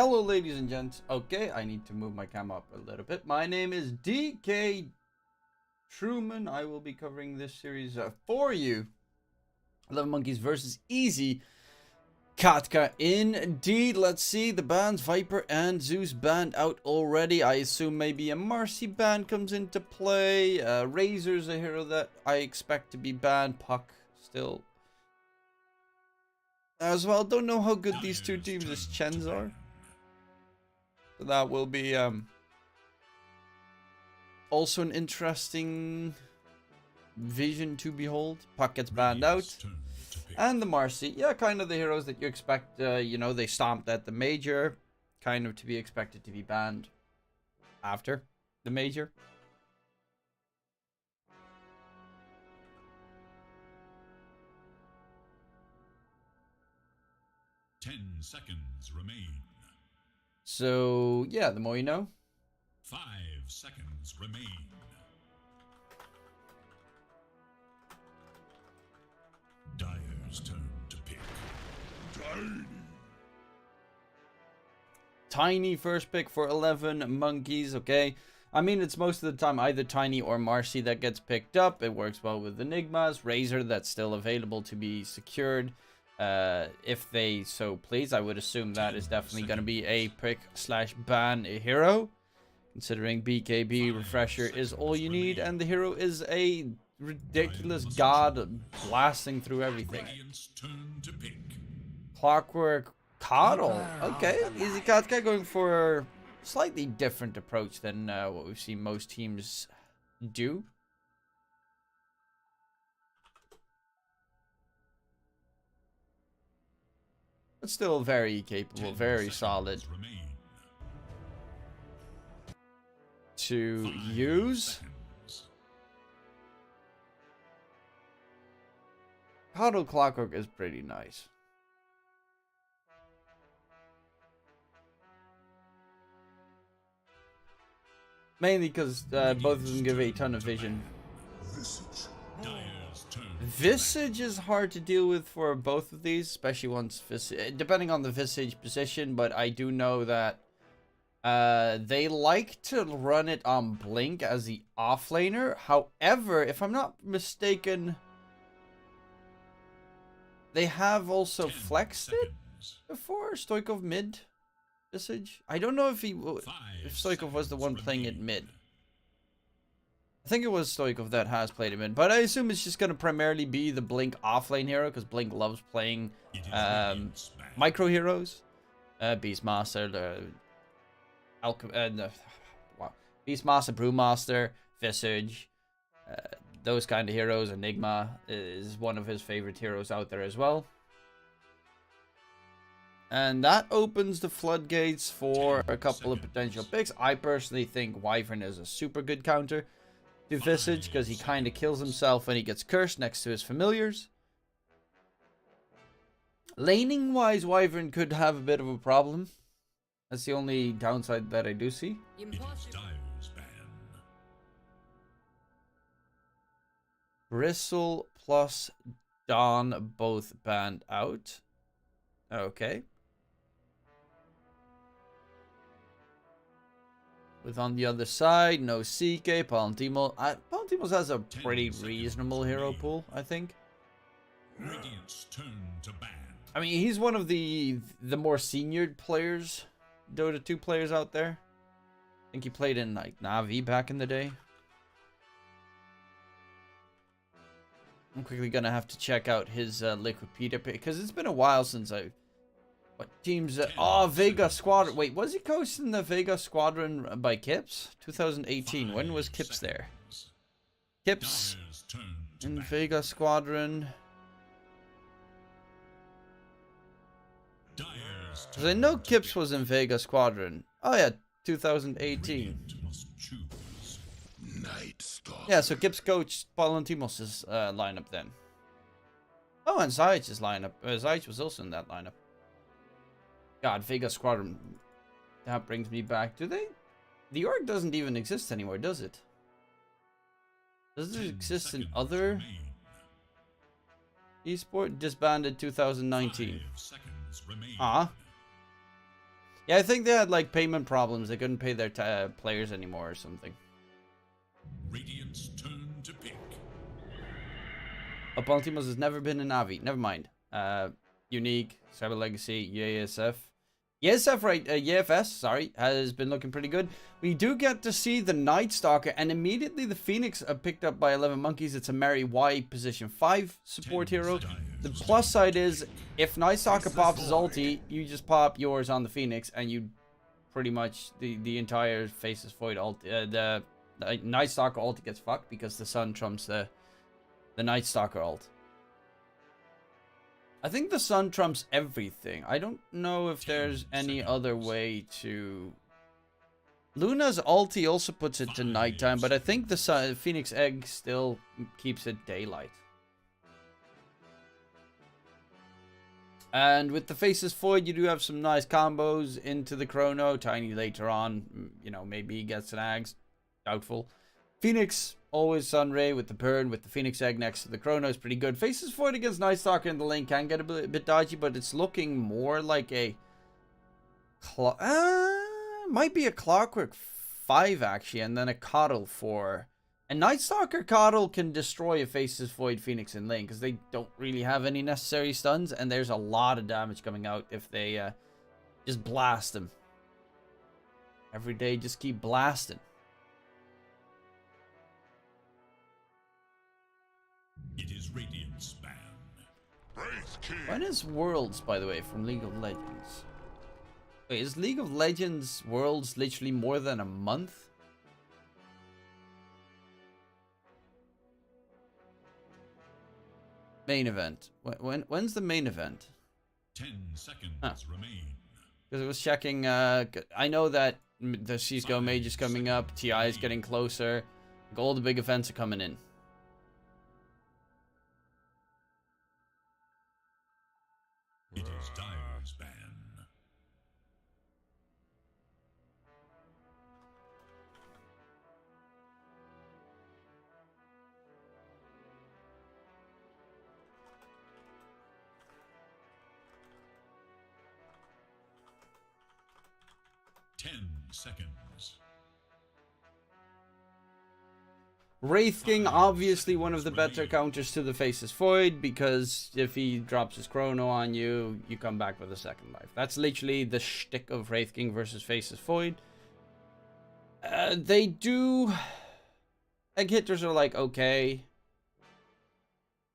Hello ladies and gents. Okay, I need to move my camera up a little bit. My name is DK Truman. I will be covering this series for you. 11 Monkeys versus Easy Katka. Indeed, let's see. The bands Viper and Zeus banned out already. I assume maybe a Marcy ban comes into play. Razor's a hero that I expect to be banned. Puck still as well. Don't know how good these two teams as Chens are. So that will be also an interesting vision to behold. Puck gets banned out. And the Marcy, yeah, kind of the heroes that you expect, you know, they stomped at the major. Kind of to be expected to be banned after the major. Seconds remain. So, yeah, the more you know. 5 seconds remain. Dyer's turn to pick. Tiny first pick for 11 Monkeys, okay. I mean, it's most of the time either Tiny or Marcy that gets picked up. It works well with Enigmas. Razor, that's still available to be secured. If they so please. I would assume that is definitely going to be a pick slash ban a hero, considering BKB refresher is all you need, and the hero is a ridiculous god blasting through everything. Clockwork Coddle. Okay, Easy Katka going for a slightly different approach than what we've seen most teams do. But still very capable, very solid to use. Coddle Clockwork is pretty nice. Mainly because both of them give a ton of vision. Visage is hard to deal with for both of these, especially once Visage, depending on the Visage position, but I do know that they like to run it on Blink as the offlaner. However, if I'm not mistaken, they have also flexed it before. Stoikov mid Visage. I don't know if Stoikov was the one playing it mid. I think it was Stoikov that has played him in, but I assume it's just going to primarily be the Blink offlane hero, because Blink loves playing micro heroes. Beastmaster, Beastmaster, Brewmaster, Visage, those kind of heroes. Enigma is one of his favorite heroes out there as well. And that opens the floodgates for a couple of potential picks. I personally think Wyvern is a super good counter to Visage, because he kind of kills himself when he gets cursed next to his familiars. Laning wise, Wyvern could have a bit of a problem. That's the only downside that I do see. Bristle plus Dawn both banned out. Okay. With on the other side, no CK, Palantimos. Palantimos has a pretty reasonable hero pool, I think. I mean, he's one of the more senior players, Dota 2 players out there. I think he played in like Na'Vi back in the day. I'm quickly gonna have to check out his Liquipedia pick, because it's been a while since I. What teams? Oh, Vega Squadron. Wait, was he coaching the Vega Squadron by Kips? 2018. When was Kips there? Kips in Vega Squadron. Because I know Kips was in Vega Squadron. Oh yeah, 2018. Yeah, so Kips coached Palantimos' lineup then. Oh, and Zaych's lineup. Zaych was also in that lineup. God, Vega Squadron. That brings me back. Do they? The org doesn't even exist anymore, does it? Does it exist in other esport? Disbanded 2019. Ah. Yeah, I think they had like payment problems. They couldn't pay their players anymore or something. Radiant's turn to pick. Opaltimos has never been a Navi. Never mind. Unique, Cyber Legacy, EASF. ESF, right, EFS, sorry, has been looking pretty good. We do get to see the Night Stalker, and immediately the Phoenix picked up by 11 Monkeys. It's a Mary Y position 5 support hero. The plus side is, if Night Stalker pops his ulti, you just pop yours on the Phoenix, and you pretty much, the entire Faces Void ulti, the Night Stalker ulti gets fucked, because the Sun trumps the Night Stalker ult. I think the Sun trumps everything. I don't know if there's any other way to... Luna's ulti also puts it to nighttime, but I think the Phoenix Egg still keeps it daylight. And with the Faces Void, you do have some nice combos into the Chrono. Tiny later on, you know, maybe he gets an Ags. Doubtful. Phoenix, always Sunray with the Burn, with the Phoenix Egg next to the Chrono is pretty good. Faces Void against Night Stalker in the lane can get a bit dodgy, but it's looking more like a... might be a Clockwork 5, actually, and then a Coddle 4. And Night Stalker Coddle can destroy a Faces Void Phoenix in lane, because they don't really have any necessary stuns, and there's a lot of damage coming out if they just blast them. Every day, just keep blasting. It is Radiant's ban. When is Worlds, by the way, from League of Legends? Wait, is League of Legends Worlds literally more than a month? Main event. When's the main event? 10 seconds remain. Because I was checking, I know that the CSGO Mage is coming up, TI is getting closer, all the big events are coming in. It is Dire's ban. Seconds. Wraith King, obviously one of the better counters to the Faces Void, because if he drops his Chrono on you, you come back with a second life. That's literally the shtick of Wraith King versus Faces Void. They do... Egg hitters are like, okay.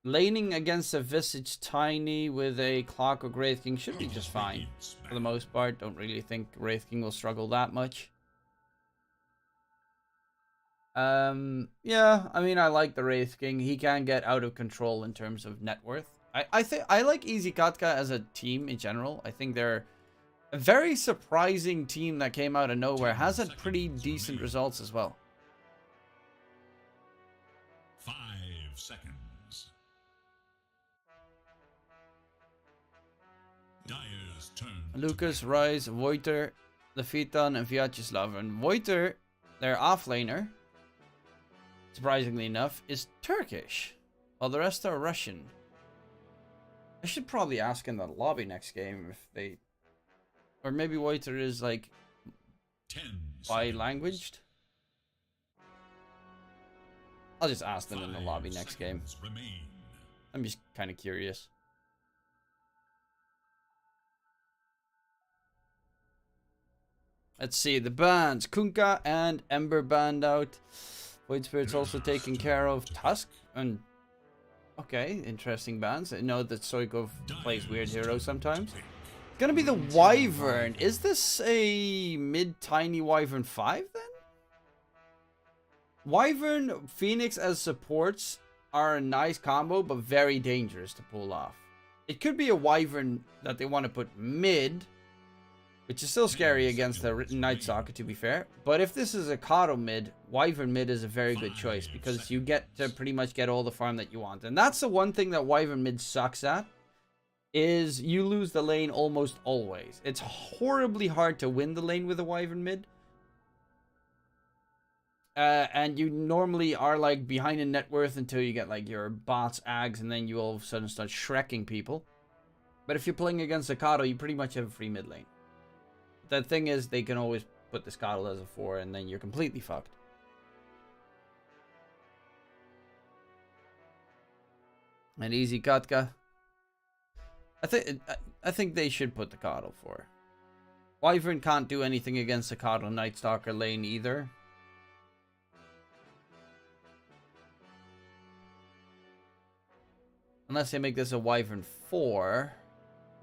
Laning against a Visage Tiny with a Clockwork Wraith King should be just fine. For the most part, don't really think Wraith King will struggle that much. Yeah, I mean, I like the Wraith King. He can get out of control in terms of net worth. I think I like Easy Katka as a team in general. I think they're a very surprising team that came out of nowhere. Has had pretty decent results as well. 5 seconds. Dire's turn. Lucas, Rise, Voiter, Leviathan, and Vyacheslav. And Voiter, their offlaner, surprisingly enough, is Turkish, while the rest are Russian. I should probably ask in the lobby next game if they... Or maybe Voiter is, like, bi-languaged? I'll just ask them in the lobby next game. I'm just kind of curious. Let's see, the bans. Kunkka and Ember banned out. Void Spirit's also taken care of. Tusk and... Okay, interesting bans. I know that Soikov plays weird heroes sometimes. It's gonna be the Wyvern. Is this a mid-tiny Wyvern 5 then? Wyvern, Phoenix as supports are a nice combo, but very dangerous to pull off. It could be a Wyvern that they want to put mid, which is still scary against the Night Stalker, to be fair. But if this is a Coddle mid, Wyvern mid is a very good choice, because you get to pretty much get all the farm that you want. And that's the one thing that Wyvern mid sucks at, is you lose the lane almost always. It's horribly hard to win the lane with a Wyvern mid. And you normally are like behind in net worth until you get like your bots, Ags, and then you all of a sudden start shrekking people. But if you're playing against a Kato, you pretty much have a free mid lane. the thing is, they can always put the Scuttle as a 4, and then you're completely fucked. And easy Katka. I think they should put the Coddle 4. Wyvern can't do anything against the Coddle Night Stalker lane either. Unless they make this a Wyvern 4.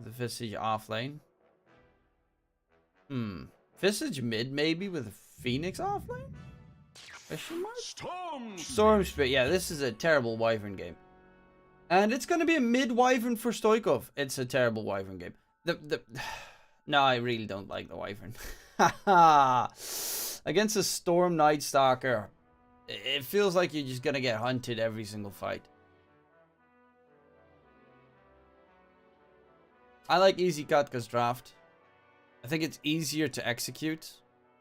The Visage off lane. Visage mid maybe with a Phoenix off lane? Question mark? Storm Spirit. Yeah, this is a terrible Wyvern game. And it's going to be a mid Wyvern for Stoikov. It's a terrible Wyvern game. No, I really don't like the Wyvern. Against a Storm Night Stalker, it feels like you're just going to get hunted every single fight. I like Easy Katka's draft. I think it's easier to execute,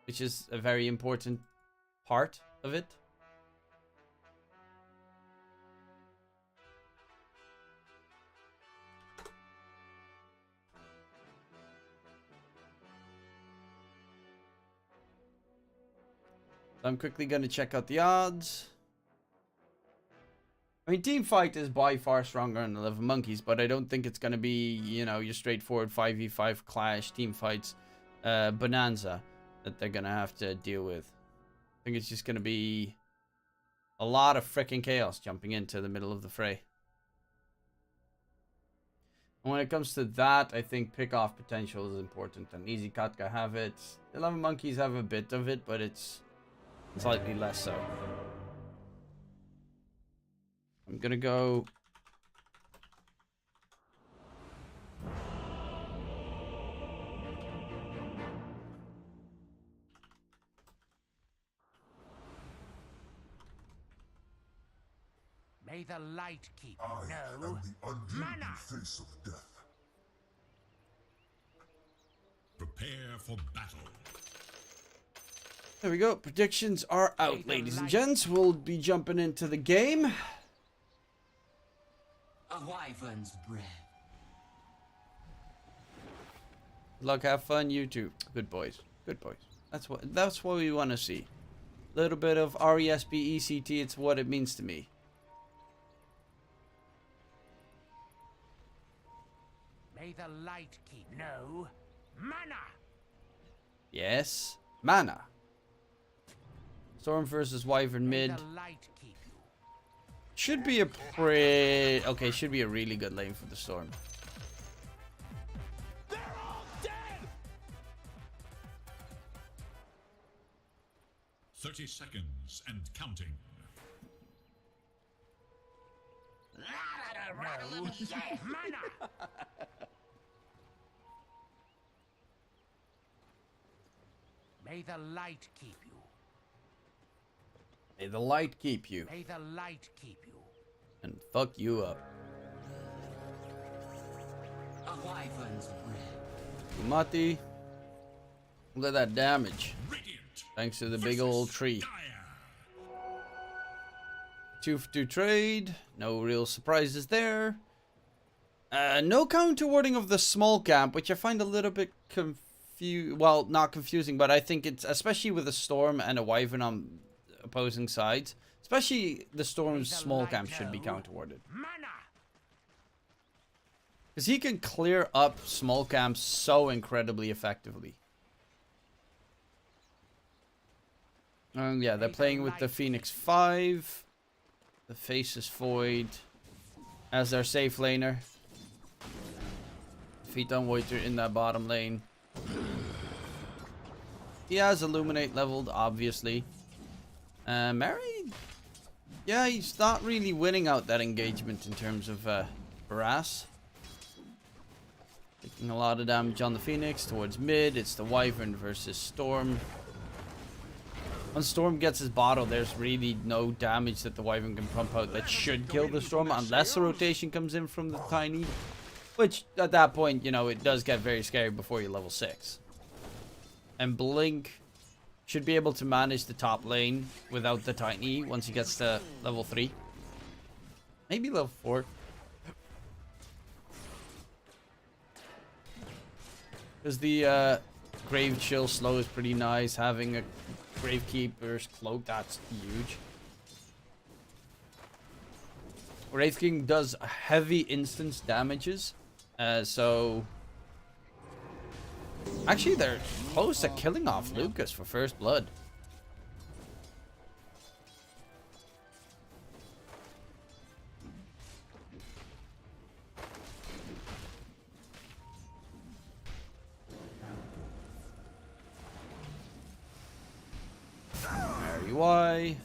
which is a very important part of it. I'm quickly going to check out the odds. I mean, team fight is by far stronger than 11 monkeys, but I don't think it's going to be, you know, your straightforward 5v5 clash team fights bonanza that they're going to have to deal with. I think it's just going to be a lot of freaking chaos jumping into the middle of the fray. And when it comes to that, I think pick-off potential is important, and Easy Katka have it. 11 monkeys have a bit of it, but it's slightly less so. I'm gonna go. May the light keep I you. am No. the unyielding Mana. face of death. Prepare for battle. There we go. Predictions are out, ladies and gents. We'll be jumping into the game. A wyvern's breath. Good luck, have fun, you too. Good boys. Good boys. That's what we want to see. A little bit of RESP ECT, it's what it means to me. May the light keep. No. Mana. Yes. Mana. Storm versus Wyvern May mid. the light keep you. Should be a pretty... Okay, should be a really good lane for the Storm. They're all dead. 30 seconds and counting. No. Mana. May the light keep you. May the light keep you. May the light keep you. And fuck you up. A wyvern's breath. Mati. Look at that damage. Radiant. Thanks to the big old tree. Dire. 2 for 2 trade. No real surprises there. No counter warding of the small camp, which I find a little bit well, not confusing, but I think it's, especially with a Storm and a Wyvern on opposing sides, especially the Storm's small camp should be counter warded. Mana. Because he can clear up small camps so incredibly effectively. Yeah, they're playing with the Phoenix 5. The Faceless Void as their safe laner. Feet on Voiter in that bottom lane. He has Illuminate leveled, obviously. Mary, yeah, he's not really winning out that engagement in terms of harass. Taking a lot of damage on the Phoenix towards mid. It's the Wyvern versus Storm. When Storm gets his bottle, there's really no damage that the Wyvern can pump out that should kill the Storm unless a rotation comes in from the Tiny. Which, at that point, you know, it does get very scary before you're level 6. And Blink should be able to manage the top lane without the Tiny once he gets to level 3. Maybe level 4. Because the Grave Chill slow is pretty nice. Having a Gravekeeper's Cloak, that's huge. Wraith King does heavy instance damages. So... Actually, they're close to killing off Lucas for first blood. Why?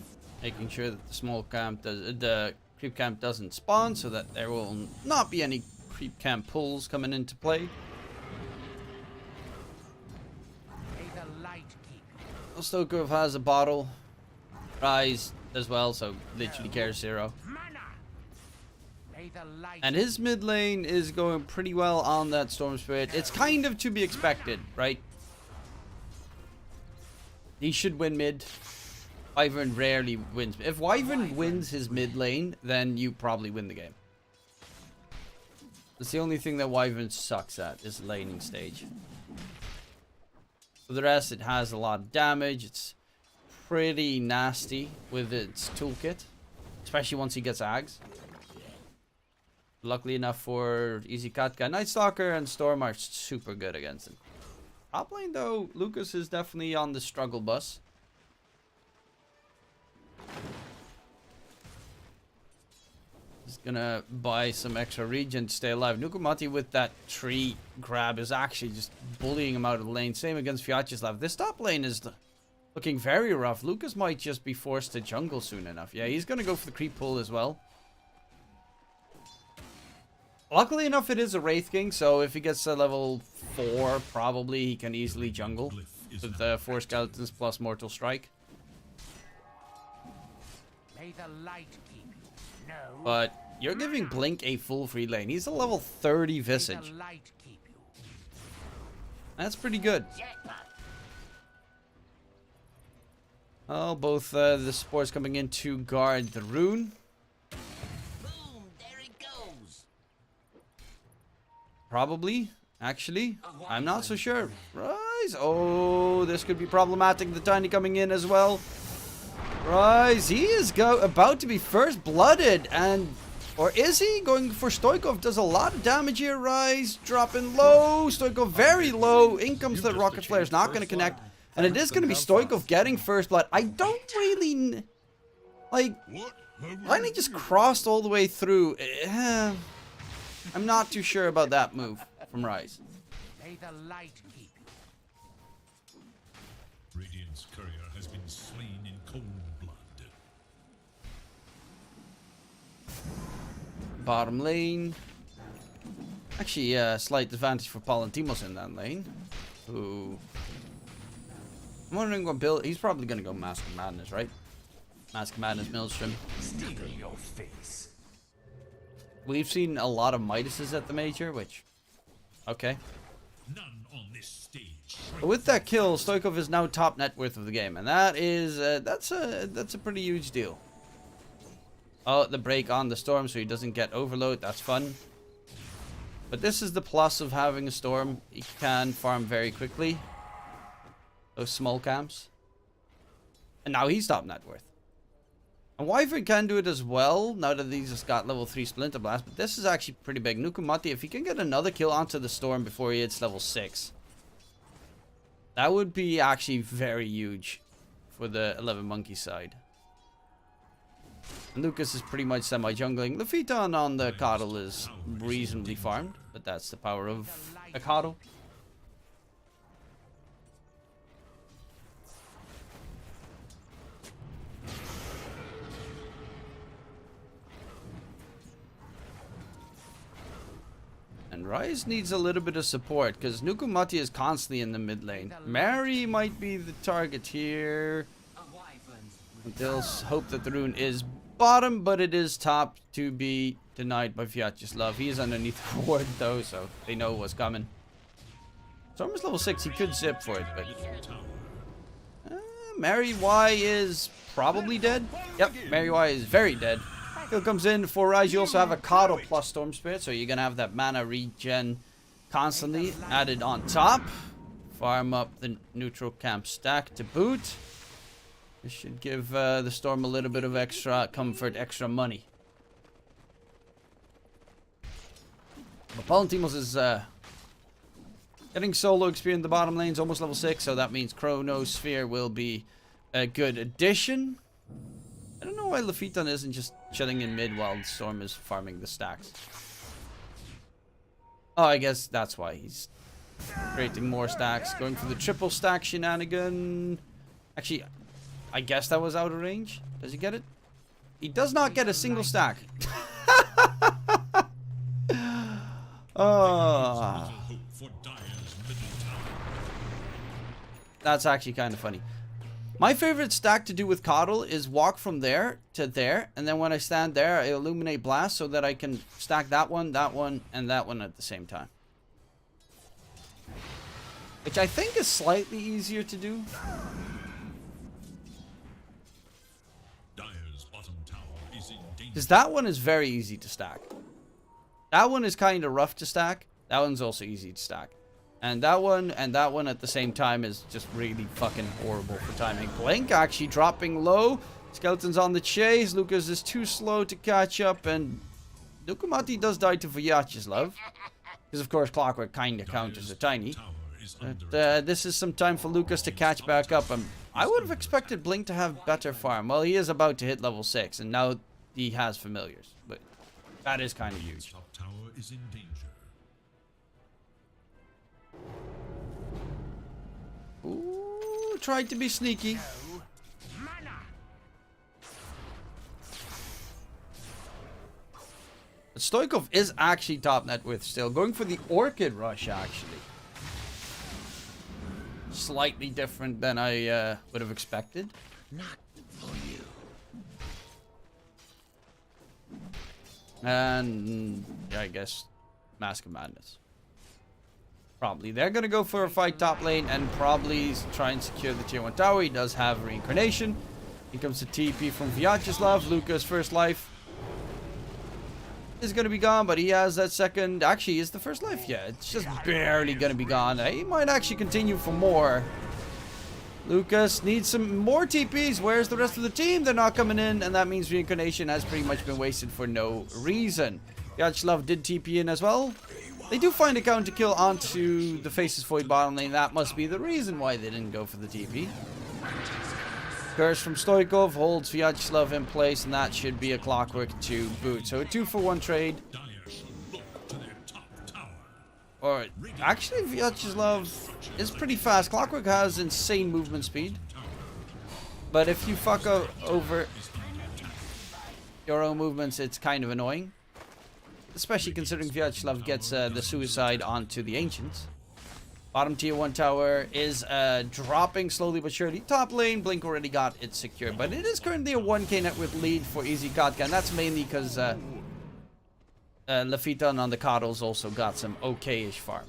Making sure that the small camp does the creep camp doesn't spawn, so that there will not be any creep camp pulls coming into play. May the light keep. Stokov has a bottle, Rise as well, so literally cares zero. Mana. May the light. And his mid lane is going pretty well on that Storm Spirit. It's kind of to be expected, right? He should win mid. Wyvern rarely wins. If Wyvern wins his mid lane, then you probably win the game. That's the only thing that Wyvern sucks at, is laning stage. For the rest, it has a lot of damage. It's pretty nasty with its toolkit, especially once he gets Ags. Luckily enough for Easy Katka, Night Stalker and Storm are super good against him. Top lane though, Lucas is definitely on the struggle bus. He's gonna buy some extra regen to stay alive. Nukamati with that tree grab is actually just bullying him out of the lane. Same against Vyacheslav. This top lane is looking very rough. Lucas might just be forced to jungle soon enough. Yeah, he's gonna go for the creep pull as well. Luckily enough, it is a Wraith King, so if he gets to level 4, probably he can easily jungle with the 4 skeletons plus Mortal Strike. May the light keep you. No. But you're giving Blink a full free lane. He's a level 30 May Visage. the light keep you. That's pretty good. Oh, both the supports coming in to guard the rune. Boom, there it goes. Probably, actually. I'm not so sure. Rise. Oh, this could be problematic. The Tiny coming in as well. Rise. He is about to be first blooded. Or is he going for Stoikov? Does a lot of damage here. Rise. Dropping low. Stoikov very low. In comes the Rocket Flare. Is not going to connect. And it is going to be Stoikov getting first blood. I don't really... Like... Why didn't he just crossed all the way through? I'm not too sure about that move from Rise. May the light keep you. Radiant's courier has been slain in cold blood. Bottom lane. Actually, slight advantage for Palantimos in that lane. Who... I'm wondering what build... He's probably going to go Mask of Madness, right? Mask of Madness, Maelstrom. Stick in your face. We've seen a lot of Midases at the Major, which... Okay. None on this stage. But with that kill, Stoikov is now top net worth of the game. And that is... that's a pretty huge deal. Oh, the break on the Storm so he doesn't get overload. That's fun. But this is the plus of having a Storm. He can farm very quickly. Those small camps. And now he's top net worth. And Wyvern can do it as well, now that he's just got level 3 Splinter Blast. But this is actually pretty big. Nukamati, if he can get another kill onto the Storm before he hits level 6. That would be actually very huge for the 11 Monkey side. And Lucas is pretty much semi-jungling. Luphiton on the Coddle is reasonably farmed. But that's the power of a Coddle. And Rise needs a little bit of support because Nukamati is constantly in the mid lane. Mary might be the target here. They'll hope that the rune is bottom, but it is top to be denied by Vyacheslav. He is underneath the ward though, so they know what's coming. Storm is level 6, he could zip for it, but... Mary Y is probably dead. Yep, Mary Y is very dead. Kill comes in for Rise. You also have a Coddle plus Storm Spirit, so you're going to have that mana regen constantly added on top Farm up the neutral camp stack to boot. This should give the Storm a little bit of extra comfort, extra money. But Palantimos is getting solo experience in the bottom lanes, almost level 6, so that means Chronosphere will be a good addition. I don't know why Lafitan isn't just chilling in mid while Storm is farming the stacks. Oh, I guess that's why he's creating more stacks, going for the triple stack shenanigan. Actually, I guess that was out of range. Does he get it? He does not get a single stack. Oh. That's actually kind of funny. My favorite stack to do with Coddle is walk from there to there, and then when I stand there, I illuminate blast so that I can stack that one, and that one at the same time. Which I think is slightly easier to do. Because that one is very easy to stack. That one is kind of rough to stack. That one's also easy to stack. And that one at the same time is just really fucking horrible for timing. Blink actually dropping low. Skeleton's on the chase. Lucas is too slow to catch up. And Dukamati does die to Vyacheslav. Because of course Clockwork kind of counters a tiny. But this is some time for Lucas to catch back up. And I would have expected Blink to have better farm. Well, he is about to hit level 6. And now he has familiars. But that is kind of huge. Top tower is in danger. Ooh, tried to be sneaky. But Stoikov is actually top net with still. Going for the Orchid Rush, actually. Slightly different than I would have expected. Not for you. And yeah, I guess Mask of Madness. Probably. They're going to go for a fight top lane and probably try and secure the tier 1 tower. He does have Reincarnation. Here comes the TP from Vyacheslav. Lucas' first life is going to be gone, but he has that second. Actually, is the first life? Yeah, it's just barely going to be gone. He might actually continue for more. Lucas needs some more TPs. Where's the rest of the team? They're not coming in, and that means Reincarnation has pretty much been wasted for no reason. Vyacheslav did TP in as well. They do find a counter kill onto the Faceless Void bottom lane. That must be the reason why they didn't go for the TP. Curse from Stoikov holds Vyacheslav in place, and that should be a Clockwork to boot. So a 2-for-1 trade. Or actually, Vyacheslav is pretty fast. Clockwork has insane movement speed. But if you fuck over your own movements, it's kind of annoying. Especially considering Vyacheslav gets the suicide onto the Ancients. Bottom tier 1 tower is dropping slowly but surely. Top lane, Blink already got it secure. But it is currently a 1k net with lead for Easy Kotka. And that's mainly because Lafitan on the Coddles also got some okay-ish farm.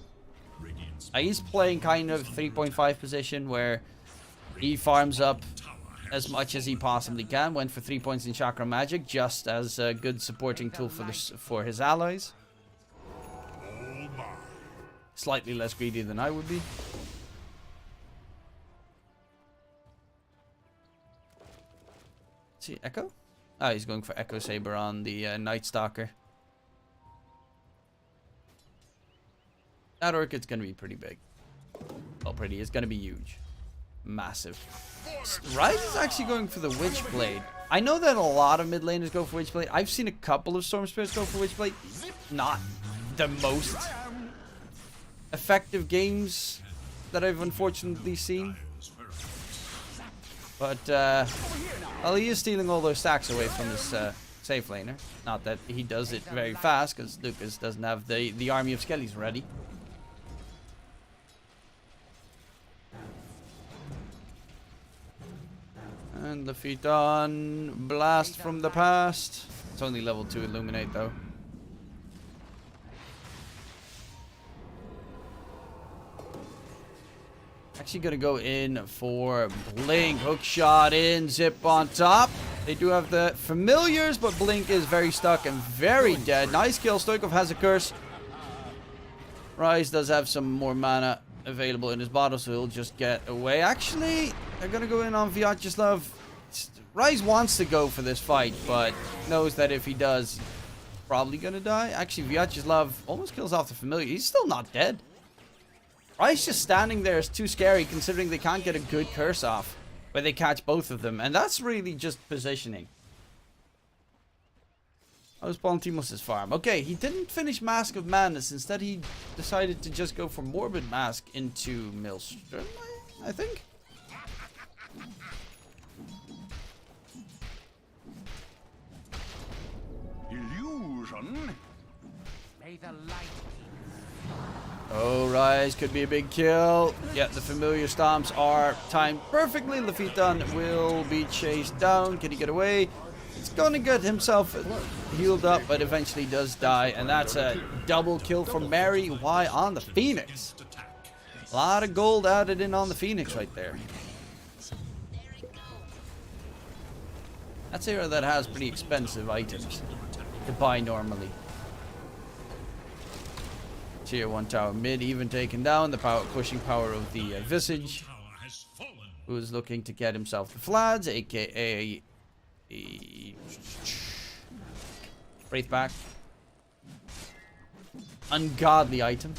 He's playing kind of 3.5 position where he farms up as much as he possibly can. Went for 3 points in Chakra Magic just as a good supporting tool for his allies. Slightly less greedy than I would be. See, Echo? Ah, he's going for Echo Saber on the Night Stalker. That Orchid's gonna be pretty big. Well, pretty. It's gonna be huge. Massive. Rise is actually going for the Witchblade. I know that a lot of mid laners go for Witchblade. I've seen a couple of Storm Spirits go for Witchblade. Not the most effective games that I've unfortunately seen. But, well, he is stealing all those stacks away from his safe laner. Not that he does it very fast, because Lucas doesn't have the army of Skellies ready. And the Phaeton blast from the past. It's only level 2 Illuminate though. Actually gonna go in for Blink. Hook shot in, zip on top. They do have the familiars, but Blink is very stuck and very dead. Nice kill. Stoikov has a curse. Rise does have some more mana. available in his bottle, so he'll just get away. Actually, they're going to go in on Vyacheslav. Rise wants to go for this fight, but knows that if he does, he's probably going to die. Actually, Vyacheslav almost kills off the familiar. He's still not dead. Rise just standing there is too scary, considering they can't get a good curse off where they catch both of them. And that's really just positioning. How's Palantimos' farm? Okay, he didn't finish Mask of Madness. Instead, he decided to just go for Morbid Mask into Maelstrom, I think. Illusion. May the light keep. Oh, Rise could be a big kill. Yeah, the familiar stomps are timed perfectly. Lafitan will be chased down. Can he get away? He's gonna get himself healed up, but eventually does die. And that's a double kill from Mary. Why on the Phoenix? A lot of gold added in on the Phoenix right there. That's a hero that has pretty expensive items to buy normally. Tier 1 tower mid even taken down. The pushing power of the Visage, who is looking to get himself the Flads, aka Wraithback. Ungodly item.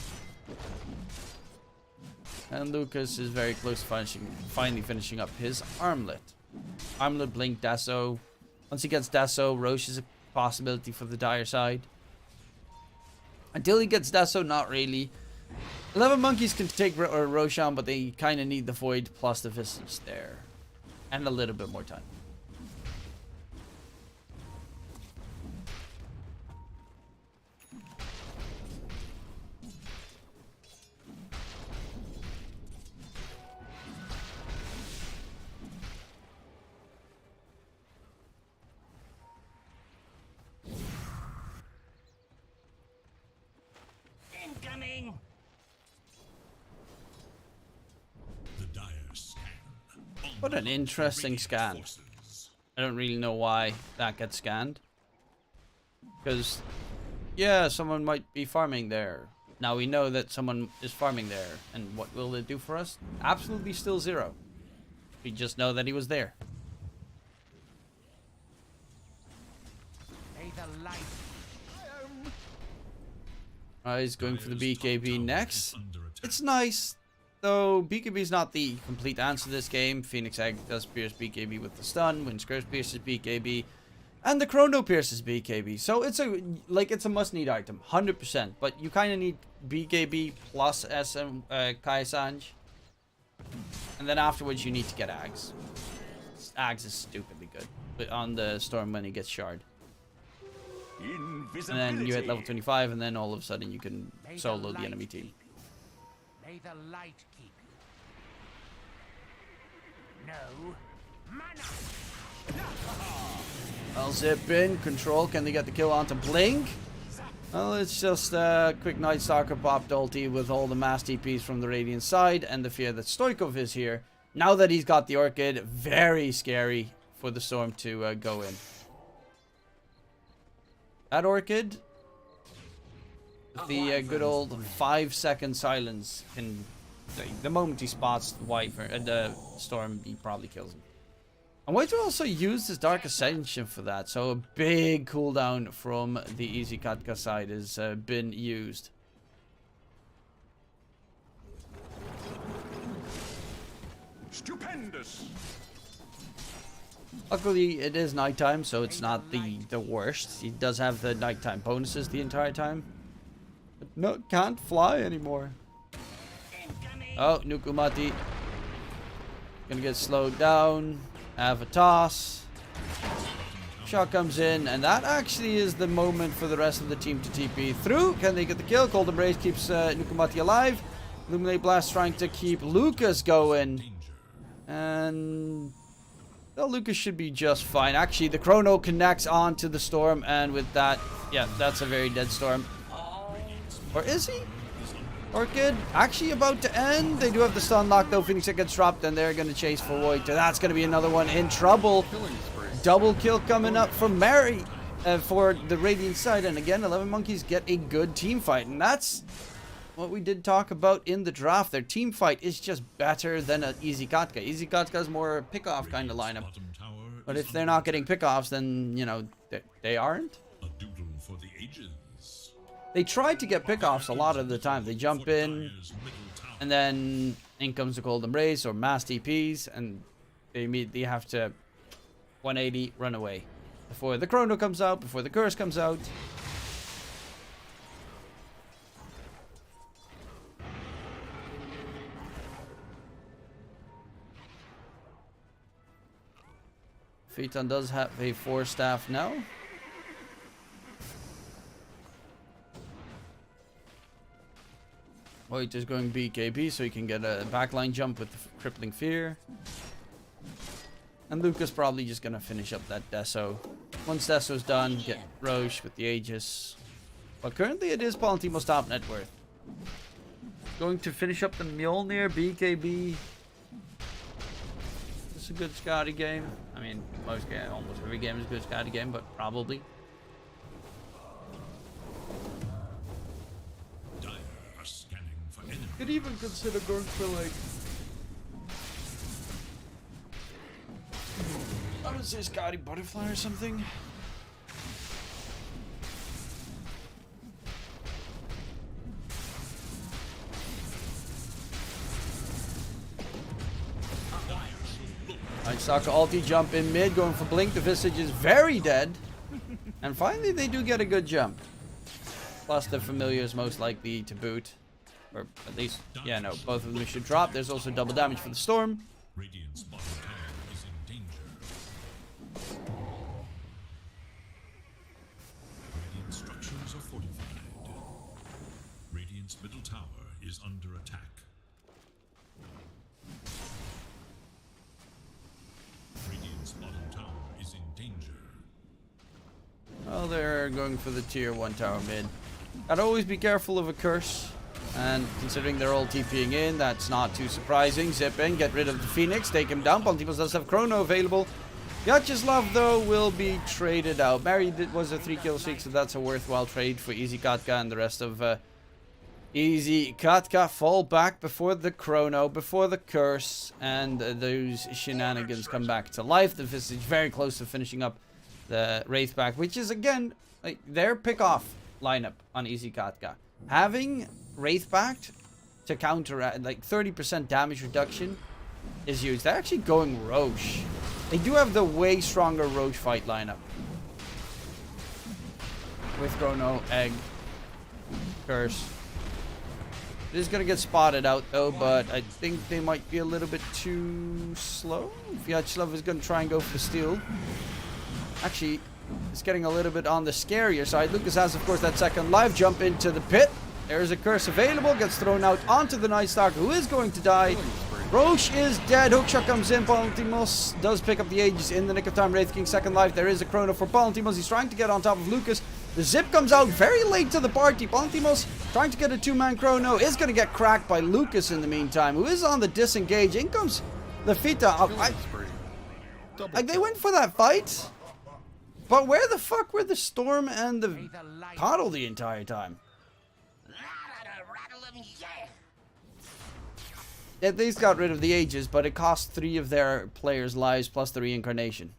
And Lucas is very close to finally finishing up his Armlet. Armlet, Blink, Dasso. Once he gets Dasso, Roche is a possibility for the dire side. Until he gets Dasso, not really. 11 monkeys can take Roshan, but they kind of need the Void plus the Visage there. And a little bit more time. Incoming. The dire scan. What an interesting scan. I don't really know why that gets scanned. Because, yeah, someone might be farming there. Now we know that someone is farming there. And what will it do for us? Absolutely still zero. We just know that he was there. May the light. He's going for the BKB next. It's nice, though BKB is not the complete answer to this game. Phoenix Egg does pierce BKB with the stun. Wind Scourge pierces BKB. And the Chrono pierces BKB. So it's a must-need item, 100%. But you kind of need BKB plus SM Kai Sanj. And then afterwards you need to get Ags. Ags is stupidly good. But on the Storm when he gets Shard. And then you hit level 25, and then all of a sudden you can solo the enemy team. May the light keep you. No mana. I'll zip in, control. Can they get the kill onto Blink? Well, it's just a quick Night Stalker popped ulti with all the mass TPs from the Radiant side, and the fear that Stoikov is here. Now that he's got the Orchid, very scary for the Storm to go in. That Orchid, the good old 5-second silence, can the moment he spots the Wyvern, the Storm, he probably kills him. And Wyvern also used his Dark Ascension for that, so a big cooldown from the Easy Katka side has been used. Stupendous. Luckily, it is nighttime, so it's not the worst. He does have the nighttime bonuses the entire time. But no, can't fly anymore. Oh, Nukumati. Gonna get slowed down. Have a toss. Shot comes in, and that actually is the moment for the rest of the team to TP through. Can they get the kill? Cold Embrace keeps Nukumati alive. Illuminate Blast trying to keep Lucas going. And... well, Lucas should be just fine. Actually, the Chrono connects onto the Storm, and with that, yeah, that's a very dead Storm. Or is he? Orchid actually about to end. They do have the stun lock, though. Phoenix gets dropped, and they're going to chase for Void. That's going to be another one in trouble. Double kill coming up from Mary for the Radiant side. And again, 11 monkeys get a good team fight. And that's what we did talk about in the draft. Their team fight is just better than an Easy Katka. Easy Katka's more pick-off kind of lineup. But if they're not getting pick-offs, then, you know, they aren't. A doodle for the ages. They try to get pick-offs a lot of the time. They jump in, and then in comes the Golden Race or mass TPs, and they immediately have to 180, run away. Before the Chrono comes out, before the Curse comes out. Phaeton does have a 4-staff now. Void is going BKB so he can get a backline jump with the Crippling Fear. And Lucas probably just gonna finish up that Deso. Once Deso's done, get Roche with the Aegis. But currently it is Palantimo's top net worth. Going to finish up the Mjolnir BKB. It's a good Scotty game. I mean, almost every game is a good Scotty game, but probably. Dire are scanning for enemy. Could even consider going for like, I would say Scotty Butterfly or something. Saka ulti jump in mid, going for blink. The Visage is very dead. And finally they do get a good jump. Plus the Familiar is most likely to boot. Or at least, yeah, no, both of them should drop. There's also double damage for the Storm. Radiant's bottom tower is in danger. Radiant structures are fortified. Radiant's middle tower is under attack. Radiant's bottom tower is in danger. Well, they're going for the tier 1 tower mid. Gotta always be careful of a curse. And considering they're all TPing in, that's not too surprising. Zip in, get rid of the Phoenix, take him down. Pontimos does have Chrono available. Vyacheslav, though, will be traded out. Mary was a 3-kill streak, so that's a worthwhile trade for Easy Katka, and the rest of Easy Katka fall back before the Chrono, before the Curse, and those shenanigans come back to life. The Visage very close to finishing up the Wraith back, which is, again, like their pick-off lineup on Easy Katka. Having Wraith backed to counter like 30% damage reduction is huge. They're actually going Roche. They do have the way stronger Roche fight lineup. With Chrono, Egg, Curse. It is going to get spotted out though, but I think they might be a little bit too slow. Vyacheslav is going to try and go for the steal. Actually, it's getting a little bit on the scarier side. Lucas has, of course, that second live jump into the pit. There's a curse available. Gets thrown out onto the Night Stalker, who is going to die. Roche is dead. Hookshot comes in. Palantimos does pick up the Aegis in the nick of time. Wraith King second life. There is a Chrono for Palantimos. He's trying to get on top of Lucas. The Zip comes out very late to the party. Palantimos trying to get a 2-man Chrono. Is going to get cracked by Lucas in the meantime, who is on the disengage. In comes the Fita. Like, they went for that fight. But where the fuck were the Storm and the Coddle the entire time? Yeah, these got rid of the Aegis, but it cost 3 of their players' lives plus the reincarnation.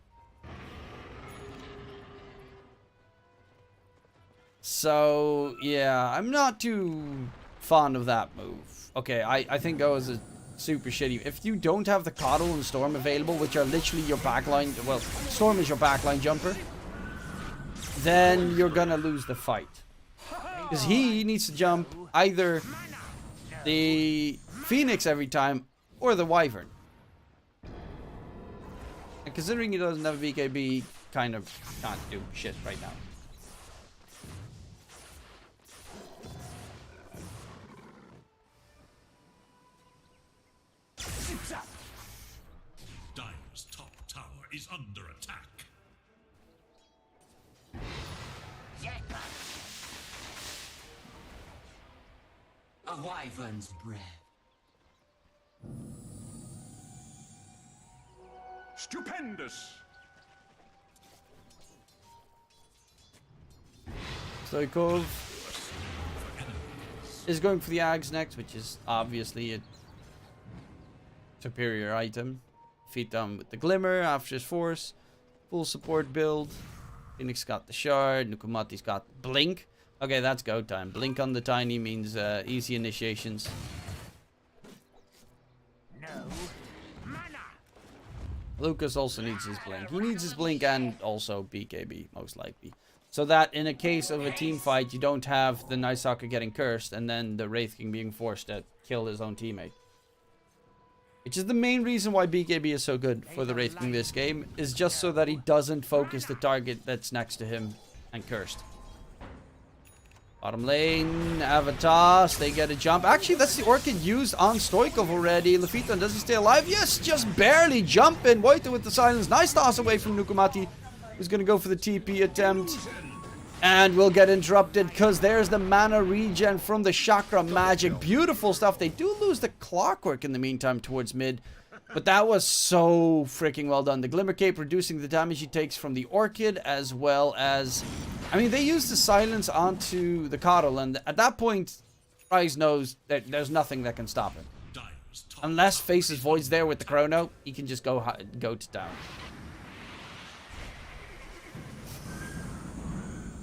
So, yeah, I'm not too fond of that move. Okay, I think that was a super shitty. If you don't have the Coddle and Storm available, which are literally your backline, well, Storm is your backline jumper, then you're gonna lose the fight. Because he needs to jump either the Phoenix every time or the Wyvern. And considering he doesn't have a BKB, kind of can't do shit right now. Dire's top tower is under attack. A wyvern's breath. Stupendous! Stoikov. is going for the Ags next, which is obviously a superior item. Feet down with the Glimmer after his Force. Full support build. Phoenix got the Shard. Nukumati's got Blink. Okay, that's go time. Blink on the Tiny means easy initiations. No mana. Lucas also needs his Blink. He needs his Blink and also BKB, most likely. So that in a case of a team fight, you don't have the Night Stalker getting cursed and then the Wraith King being forced to kill his own teammate. Which is the main reason why BKB is so good for the Wraith King this game, is just so that he doesn't focus the target that's next to him and cursed. Bottom lane, Avatas, they get a jump. Actually, that's the Orchid used on Stoikov already. Lafiton, does he stay alive? Yes, just barely jumping. Voita with the silence. Nice toss away from Nukumati, who's going to go for the TP attempt. And we'll get interrupted because there's the mana regen from the Chakra Magic. Beautiful stuff. They do lose the Clockwork in the meantime towards mid. But that was so freaking well done. The Glimmer Cape reducing the damage he takes from the Orchid, as well as... I mean, they used the silence onto the Coddle, and at that point, Rise knows that there's nothing that can stop him. Unless Faces Void's there with the Chrono, he can just go to town.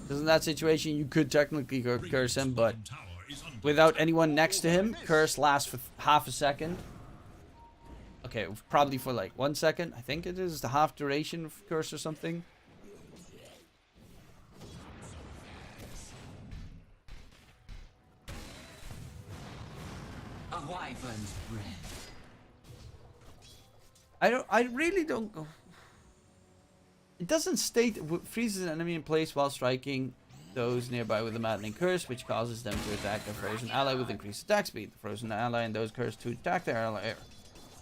Because in that situation, you could technically curse him, but without anyone next to him, curse lasts for half a second. Okay, probably for like 1 second. I think it is the half duration of curse or something. A wyvern's breath. I really don't go. It doesn't state freezes an enemy in place while striking those nearby with a maddening curse, which causes them to attack their frozen ally with increased attack speed. The frozen ally and those cursed to attack their ally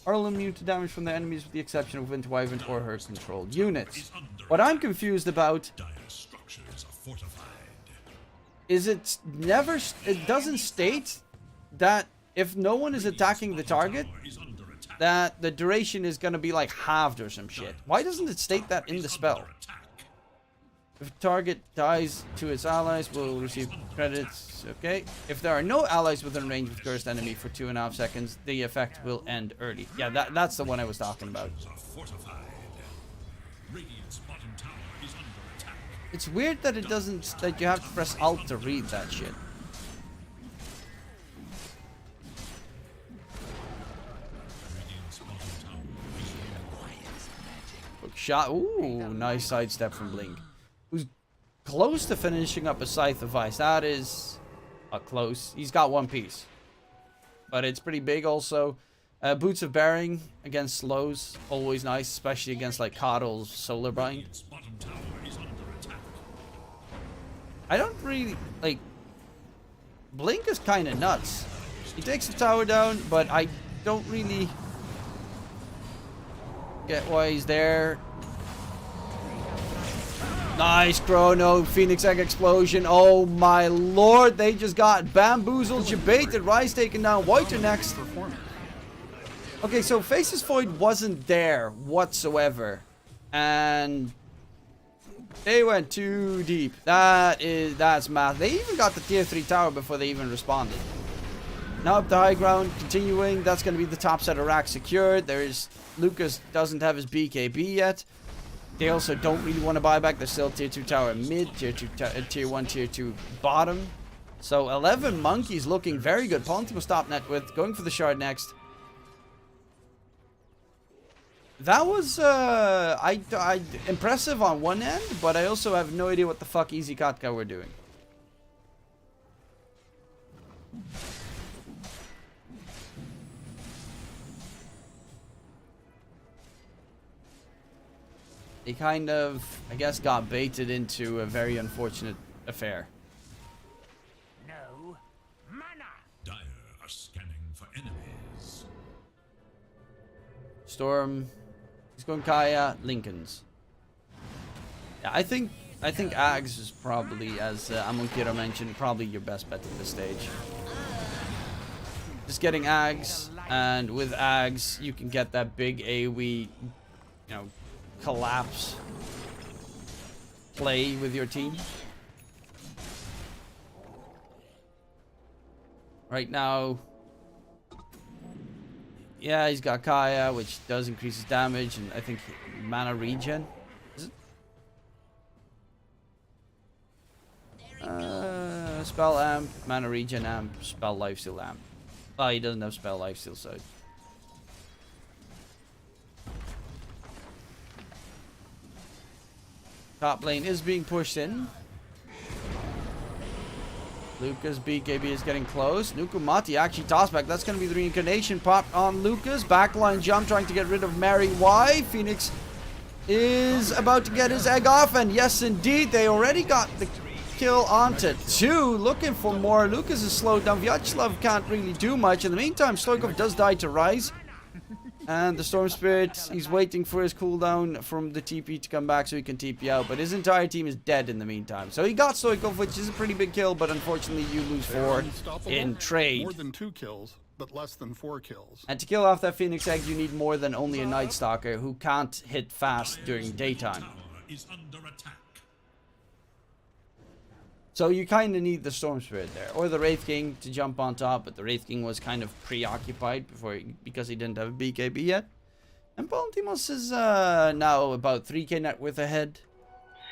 are all immune to damage from their enemies with the exception of Winter Wyvern or her controlled units. What I'm confused about is it doesn't state that if no one is attacking the target, that the duration is going to be like halved or some shit. Why doesn't it state that in the spell? If target dies to its allies, will receive credits. Okay. If there are no allies within range of cursed enemy for 2.5 seconds, the effect will end early. Yeah, that's the one I was talking about. It's weird that it doesn't, that you have to press Alt to read that shit. Shot. Ooh, nice sidestep from Blink. Who's close to finishing up a Scythe of Ice. That is close. He's got one piece. But it's pretty big also. Boots of Bearing against slows. Always nice, especially against like Coddle's Solar Bind. I don't really, like... Blink is kind of nuts. He takes the tower down, but I don't really get why he's there. Nice chrono, Phoenix Egg explosion. Oh my lord, they just got bamboozled, jebaited. Rise taken down. Whiter next. Okay, so Faces Void wasn't there whatsoever, and they went too deep. That's math. They even got the tier 3 tower before they even responded. Now up the high ground, continuing. That's going to be the top set of racks secured. Lucas doesn't have his BKB yet. They also don't really want to buy back. They're still tier 2 tower mid, tier 1, tier 2 bottom. So 11 monkeys looking very good. Ponti stop net with, going for the shard next. That was impressive on one end, but I also have no idea what the fuck Easy Katka were doing. They kind of, I guess, got baited into a very unfortunate affair. No mana. Dire are scanning for enemies. Storm, he's going Kaya, Lincoln's. Yeah, I think Ags is probably, as Amunkira mentioned, probably your best bet at this stage. Just getting Ags, and with Ags, you can get that big AoE, you know, collapse play with your team. right now. Yeah, he's got Kaya, which does increase his damage, and I think mana regen. Is it? Spell amp, mana regen amp, spell lifesteal amp. Oh, he doesn't have spell lifesteal, so. Top lane is being pushed in. Lucas BKB is getting close. Nukumati actually tossed back. That's going to be the reincarnation pop on Lucas. Backline jump trying to get rid of Mary Y. Phoenix is about to get his egg off. And yes, indeed, they already got the kill onto 2. Looking for more. Lucas is slowed down. Vyacheslav can't really do much. In the meantime, Stoikov does die to Rise. And the Storm Spirit, he's waiting for his cooldown from the TP to come back so he can TP out. But his entire team is dead in the meantime. So he got Stoikov, which is a pretty big kill. But unfortunately, you lose 4 in trade. More than 2 kills, but less than 4 kills. And to kill off that Phoenix Egg, you need more than only a Night Stalker who can't hit fast during daytime. Is under attack. So you kind of need the Storm Spirit there, or the Wraith King to jump on top, but the Wraith King was kind of preoccupied because he didn't have a BKB yet. And Palantimos is now about 3k net worth ahead.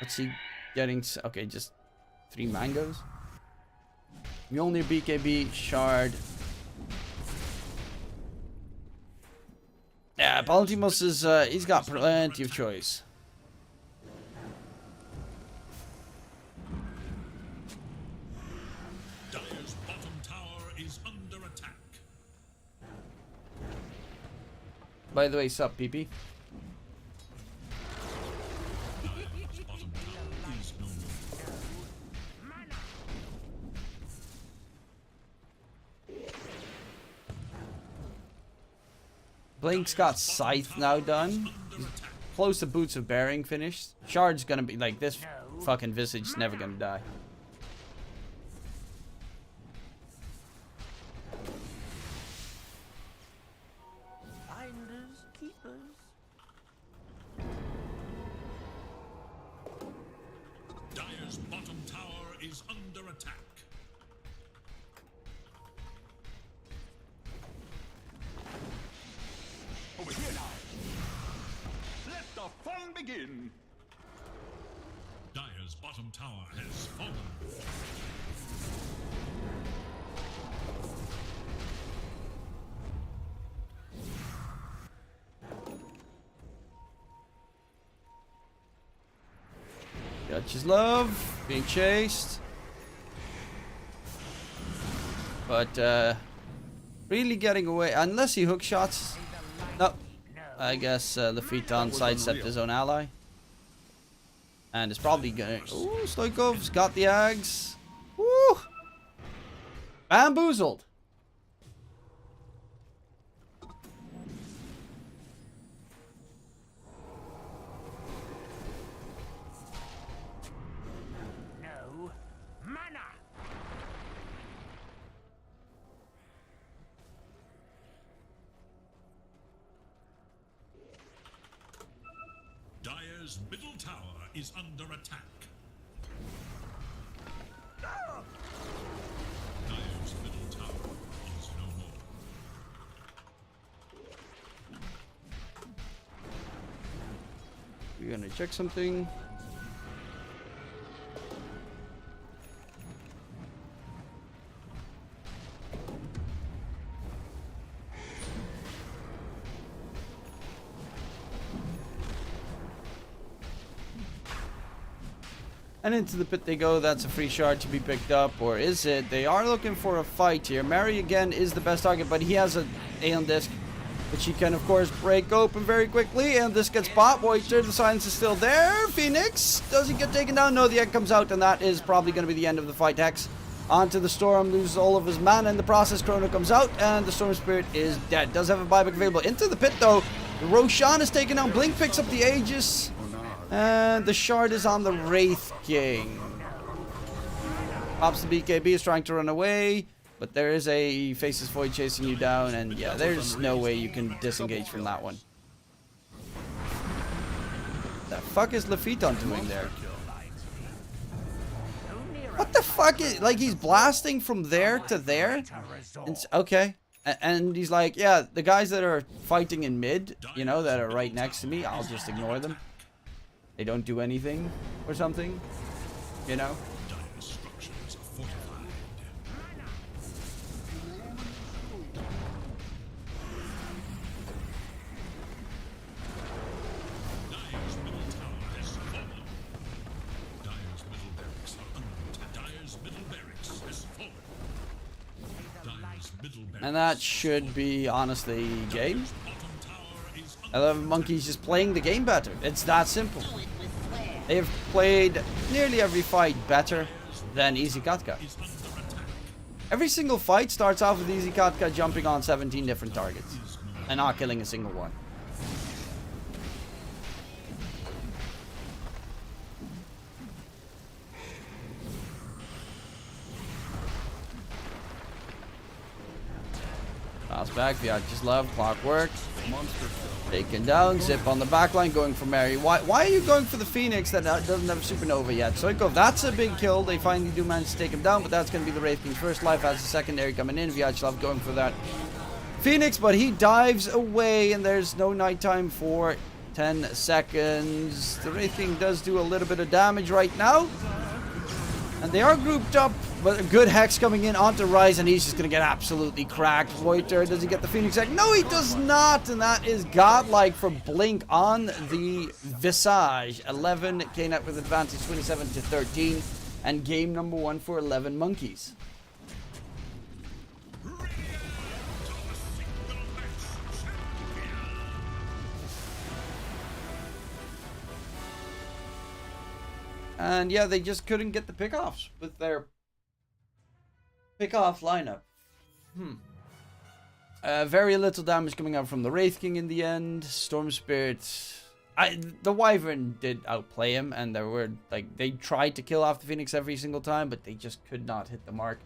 What's he getting? Okay, just 3 mangoes. You only BKB, Shard. Yeah, Palantimos is, he's got plenty of choice. By the way, sup, PP? Blink's got Scythe now done. He's close to Boots of Bearing finished. Shard's gonna be like this fucking Visage's never gonna die. Over here now. Let the fun begin. Dire's bottom tower has fallen. Gotcha's love, being chased. But, really getting away, unless he hook shots. No, I guess Lafiton sidestepped his own ally. And it's probably gonna... Ooh, Stoikov's got the Ags. Woo! Bamboozled. No mana. Dire's middle tower is under attack. Dire's middle tower is no more. We're gonna check something. And into the pit they go. That's a free shard to be picked up. Or is it? They are looking for a fight here. Mary again is the best target, but he has an Aeon Disc, which he can of course break open very quickly. And this gets popped. Voyager, the silence is still there. Phoenix, does he get taken down? No, the egg comes out, and that is probably going to be the end of the fight. Hex onto the Storm, loses all of his mana in the process. Chrono comes out, and the Storm Spirit is dead. Does have a buyback available. Into the pit though. Roshan is taken down. Blink picks up the Aegis. And the shard is on the Wraith King. Pops the BKB, is trying to run away. But there is a Faceless Void chasing you down. And yeah, there's no way you can disengage from that one. The fuck is Lafiton doing there? What the fuck it? Like, he's blasting from there to there? Okay. And he's like, yeah, the guys that are fighting in mid, you know, that are right next to me, I'll just ignore them. They don't do anything or something, you know? Dire structures are fortified. Dire's middle tower has fallen. Dire's middle barracks are under attack. Dire's middle barracks has fallen. Dire's middle barracks. And that should be, honestly, game. Bottom tower is 11 Monkeys just playing the game better. It's that simple. They have played nearly every fight better than Easy Katka. under attack. Every single fight starts off with Easy Katka jumping on 17 different targets and not killing a single one. Pass back, Viacha's love, clockwork. Taken down, Zip on the backline, going for Mary. Why are you going for the Phoenix that doesn't have Supernova yet? Soikov, that's a big kill. They finally do manage to take him down, but that's going to be the Wraith King's first life as a secondary coming in. Viacha's going for that Phoenix, but he dives away, and there's no nighttime for 10 seconds. The Wraith King does do a little bit of damage right now. And they are grouped up, but a good Hex coming in onto Rise, and he's just going to get absolutely cracked. Voiter, does he get the Phoenix Egg? No, he does not, and that is godlike for Blink on the Visage. 11 came up with advantage, 27-13, and game number 1 for 11 Monkeys. And yeah, they just couldn't get the pickoffs with their pickoff lineup. Very little damage coming out from the Wraith King in the end. Storm Spirit. The Wyvern did outplay him, and there were they tried to kill off the Phoenix every single time, but they just could not hit the mark.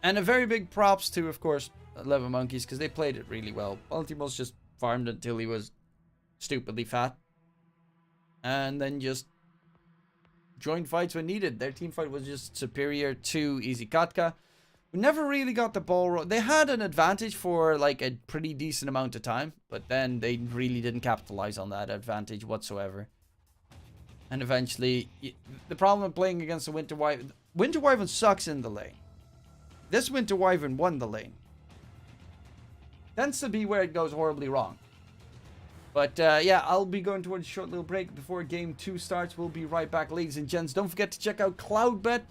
And a very big props to, of course, 11 Monkeys, because they played it really well. Baltimore's just farmed until he was stupidly fat, and then just joined fights when needed. Their team fight was just superior to Easy Katka, who never really got the ball. They had an advantage for like a pretty decent amount of time, but then they really didn't capitalize on that advantage whatsoever. And eventually, the problem of playing against the Winter Wyvern sucks in the lane. This Winter Wyvern won the lane. Tends to be where it goes horribly wrong. But yeah, I'll be going towards a short little break before game 2 starts. We'll be right back, ladies and gents. Don't forget to check out Cloudbet.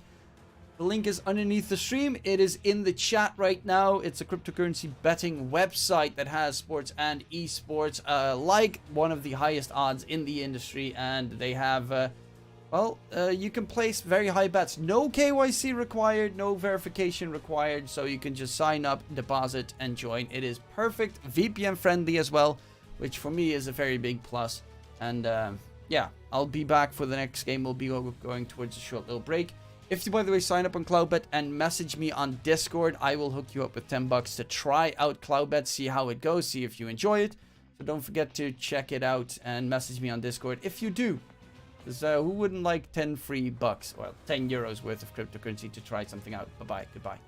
The link is underneath the stream. It is in the chat right now. It's a cryptocurrency betting website that has sports and esports, like one of the highest odds in the industry. And they have, you can place very high bets. No KYC required, no verification required. So you can just sign up, deposit, and join. It is perfect, VPN friendly as well, which for me is a very big plus. And yeah, I'll be back for the next game. We'll be going towards a short little break. If you, by the way, sign up on Cloudbet and message me on Discord, I will hook you up with $10 to try out Cloudbet, see how it goes, see if you enjoy it. So don't forget to check it out and message me on Discord if you do. Because who wouldn't like 10 free bucks, well, 10 euros worth of cryptocurrency to try something out. Bye-bye. Goodbye.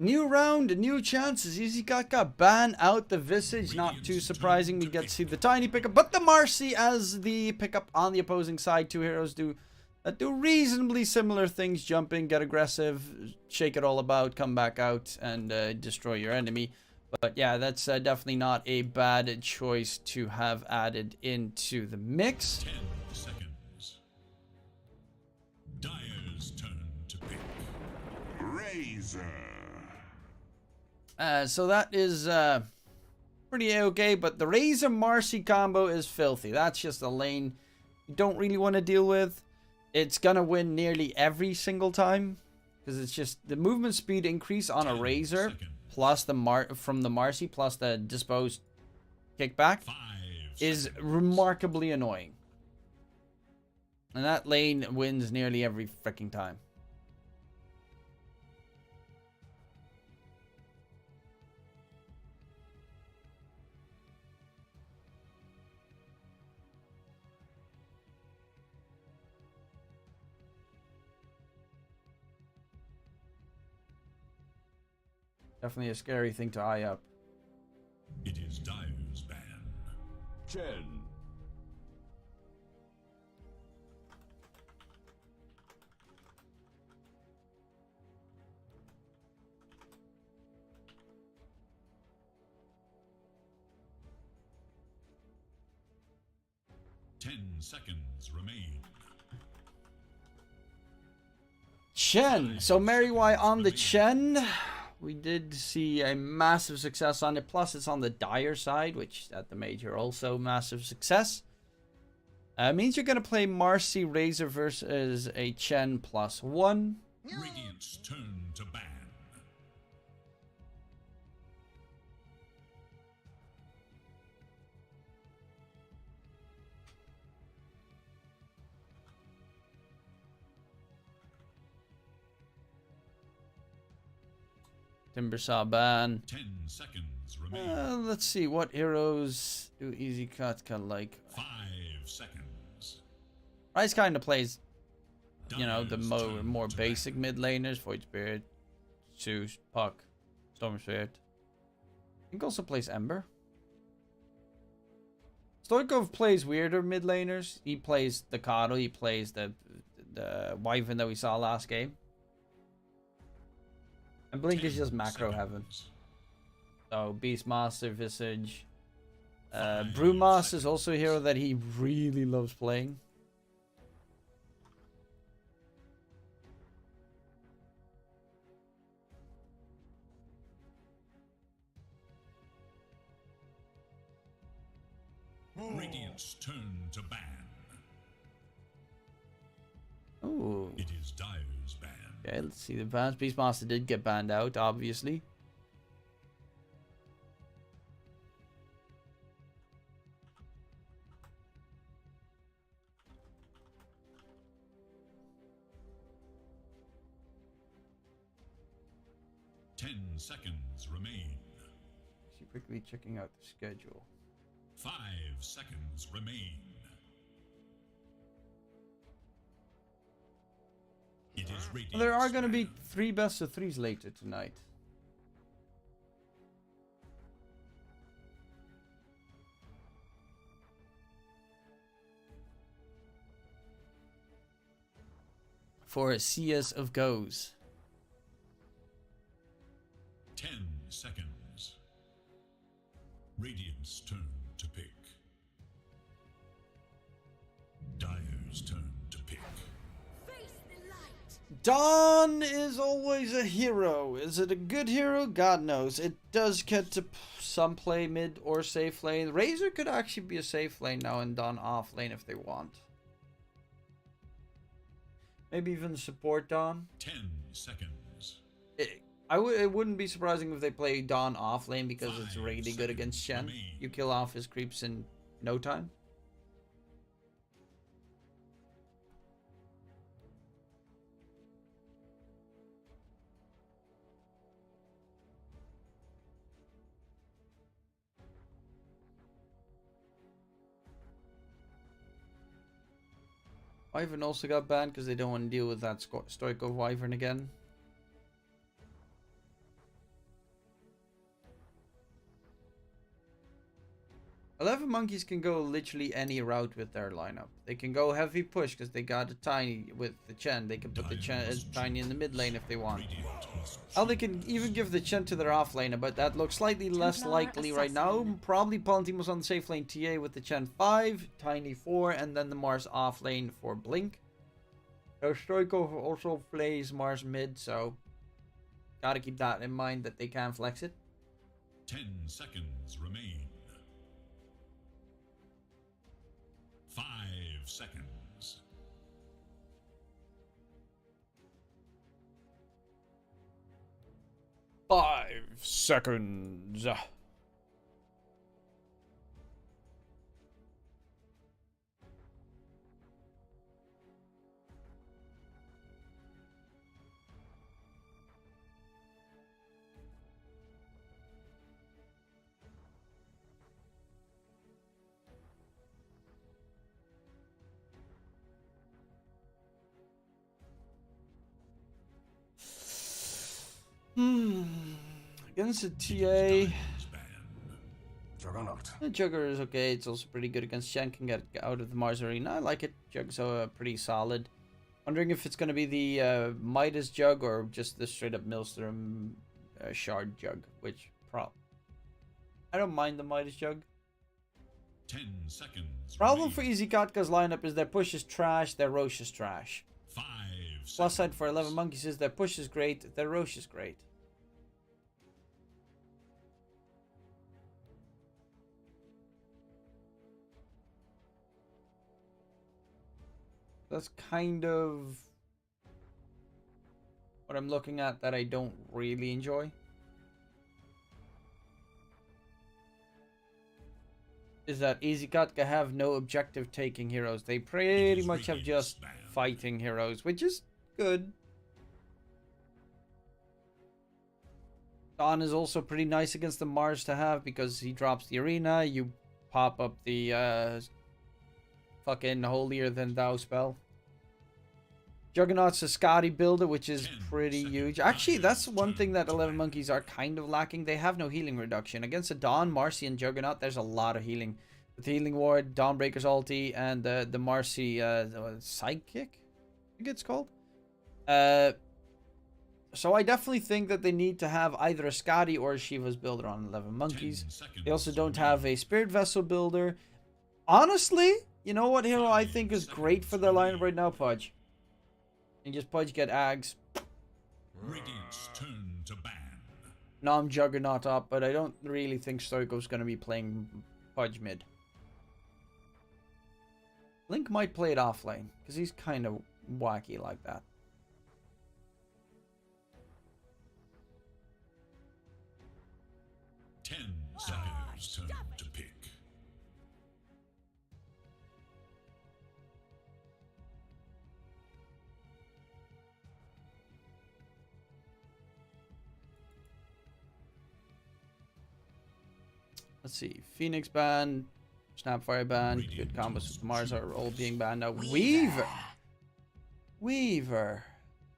New round, new chances. Easy got banned out the Visage. Not too surprising. We get to see the Tiny pickup, but the Marcy as the pickup on the opposing side. Two heroes do reasonably similar things. Jump in, get aggressive, shake it all about, come back out, and destroy your enemy. But yeah, that's definitely not a bad choice to have added into the mix. 10 seconds. Dire's turn to pick. Razor. So that is pretty okay, but the Razor Marcy combo is filthy. That's just a lane you don't really want to deal with. It's gonna win nearly every single time because it's just the movement speed increase on a Razor plus the from the Marcy plus the disposed kickback is remarkably annoying, and that lane wins nearly every freaking time. Definitely a scary thing to eye up. It is Dire's ban. 10. Seconds remain. Chen. So Mary Y on the Chen. We did see a massive success on it. Plus, it's on the Dire side, which at the major also massive success. Means you're going to play Marcy Razor versus a Chen +1. Radiant's turn to ban. Timbersaw ban. 10 seconds remain. Let's see what heroes do easy cut like. 5 seconds. Rice kind of plays, you know, the Dire's more turn to basic mid laners. Void Spirit, Zeus, Puck, Storm Spirit. I think also plays Ember. Stoikov plays weirder mid laners. He plays the Kato. He plays the Wyvern that we saw last game. And Blink is just macro heaven. So Beastmaster, Visage. Brewmaster is also a hero that he really loves playing. Radiant's turn to ban. Ooh. It is Dire's ban. Okay, let's see the bans. Beastmaster did get banned out, obviously. Ten seconds remain. Actually, quickly checking out the schedule. 5 seconds remain. It is Radiant's Well, there are going to be ban. 3 best of 3s later tonight. For a CS of Goes. 10 seconds. Radiant's turn to pick. Dire's turn to pick. Dawn is always a hero. Is it a good hero? God knows. It does get to some play mid or safe lane. Razor could actually be a safe lane now and Dawn off lane if they want. Maybe even support Dawn. 10 seconds. It wouldn't be surprising if they play Dawn off lane because it's 5 really good against Shen. seconds remain. You kill off his creeps in no time. Wyvern also got banned because they don't want to deal with that Stoikov Wyvern again. 11 monkeys can go literally any route with their lineup. They can go heavy push because they got a tiny with the Chen. They can put the tiny in the mid lane if they want. Oh, they can even give the Chen to their off laner, but that looks slightly less likely right now. Probably Palantimos on the safe lane TA with the Chen 5, Tiny 4, and then the Mars off lane for Blink. So Stoikov also plays Mars mid, so gotta keep that in mind that they can flex it. 10 seconds remain. 5 seconds. 5 seconds. Against a TA, Juggernaut. the Jugger is okay. It's also pretty good against Shen. Can get out of the Mars arena. I like it. Jug's pretty solid. Wondering if it's going to be the Midas Jug or just the straight up Maelstrom Shard Jug. Which, I don't mind the Midas Jug. 10 seconds. Problem for Easy Katka's lineup is their push is trash, their Roche is trash. 5 seconds. Plus side for 11 monkeys is their push is great, their Roche is great. That's kind of what I'm looking at that I don't really enjoy. Is that Easy Katka have no objective taking heroes. They pretty much have just fighting heroes, which is good. Dawn is also pretty nice against the Mars to have because he drops the arena. You pop up the fucking holier than thou spell. Juggernaut's a Scotty builder, which is pretty huge. Actually, that's one thing that 11 monkeys are kind of lacking. They have no healing reduction. Against a Dawn, Marcy, and Juggernaut, there's a lot of healing. With the Healing Ward, Dawnbreaker's ulti, and the Marcy Sidekick, I think it's called. So I definitely think that they need to have either a Scotty or a Shiva's builder on 11 monkeys. They also don't have a Spirit Vessel builder. Honestly, you know what hero I think is great for their lineup right now? Pudge. And just Pudge get Ags. Radiant's turn to ban. No, I'm Juggernaut up, but I don't really think Stoikov's going to be playing Pudge mid. Link might play it offlane, because he's kind of wacky like that. Seconds turn to pick. Let's see. Phoenix ban, Snapfire ban, good combos with Mars are all being banned now. Weaver.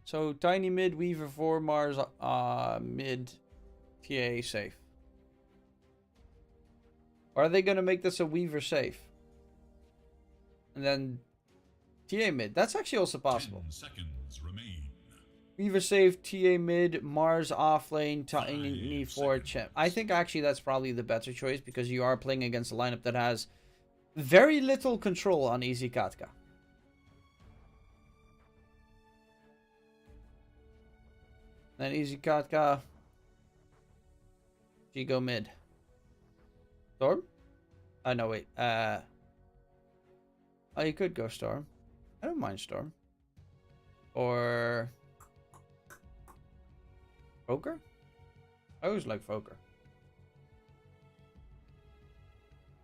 So Tiny mid, Weaver 4, Mars mid, TA safe. Or are they going to make this a Weaver safe? And then TA mid. That's actually also possible. 10 seconds remain. Weaver safe, TA mid, Mars offlane, Tiny 4, Chen. I think actually that's probably the better choice because you are playing against a lineup that has very little control on Easy Katka. Then Easy Katka, she go mid. Storm? Oh no, wait. Oh, you could go Storm. I don't mind Storm. Or Foker? I always like Foker.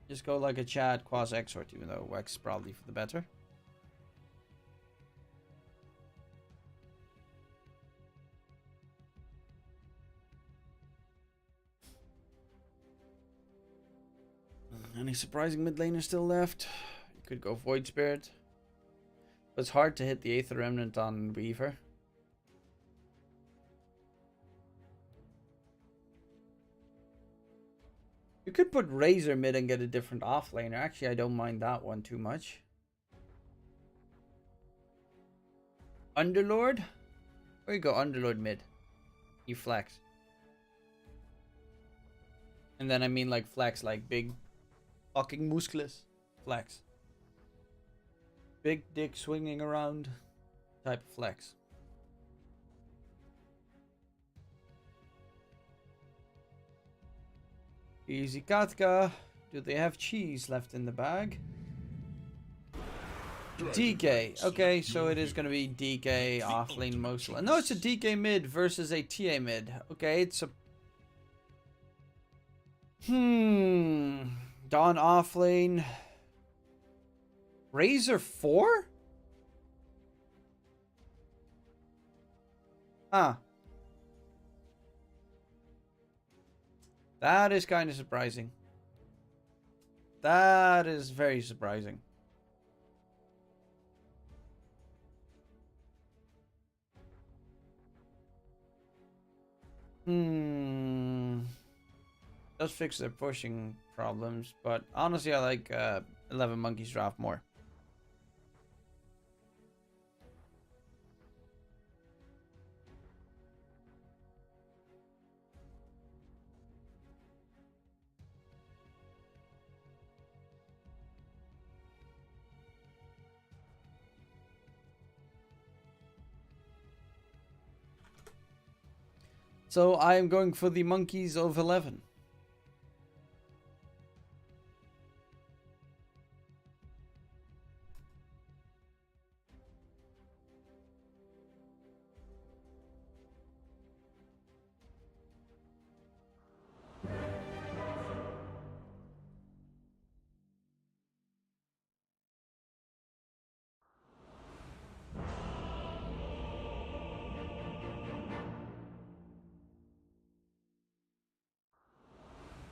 Just go like a Chad, Quas, Exort, even though Wex is probably for the better. Any surprising mid laners still left? You could go Void Spirit. But it's hard to hit the Aether Remnant on Weaver. You could put Razor mid and get a different offlaner. Actually, I don't mind that one too much. Underlord? Where you go, Underlord mid? You flex. And then I mean like flex, like big fucking muscles flex. Big dick swinging around type of flex. Easy Katka. Do they have cheese left in the bag? DK. Okay, so it is going to be DK offlane mostly. No, it's a DK mid versus a TA mid. Okay, it's a... Dawn offlane. Razor 4? Huh. That is kind of surprising. That is very surprising. Does fix their pushing problems, but honestly I like 11 Monkeys draft more. So I am going for the Monkeys of 11.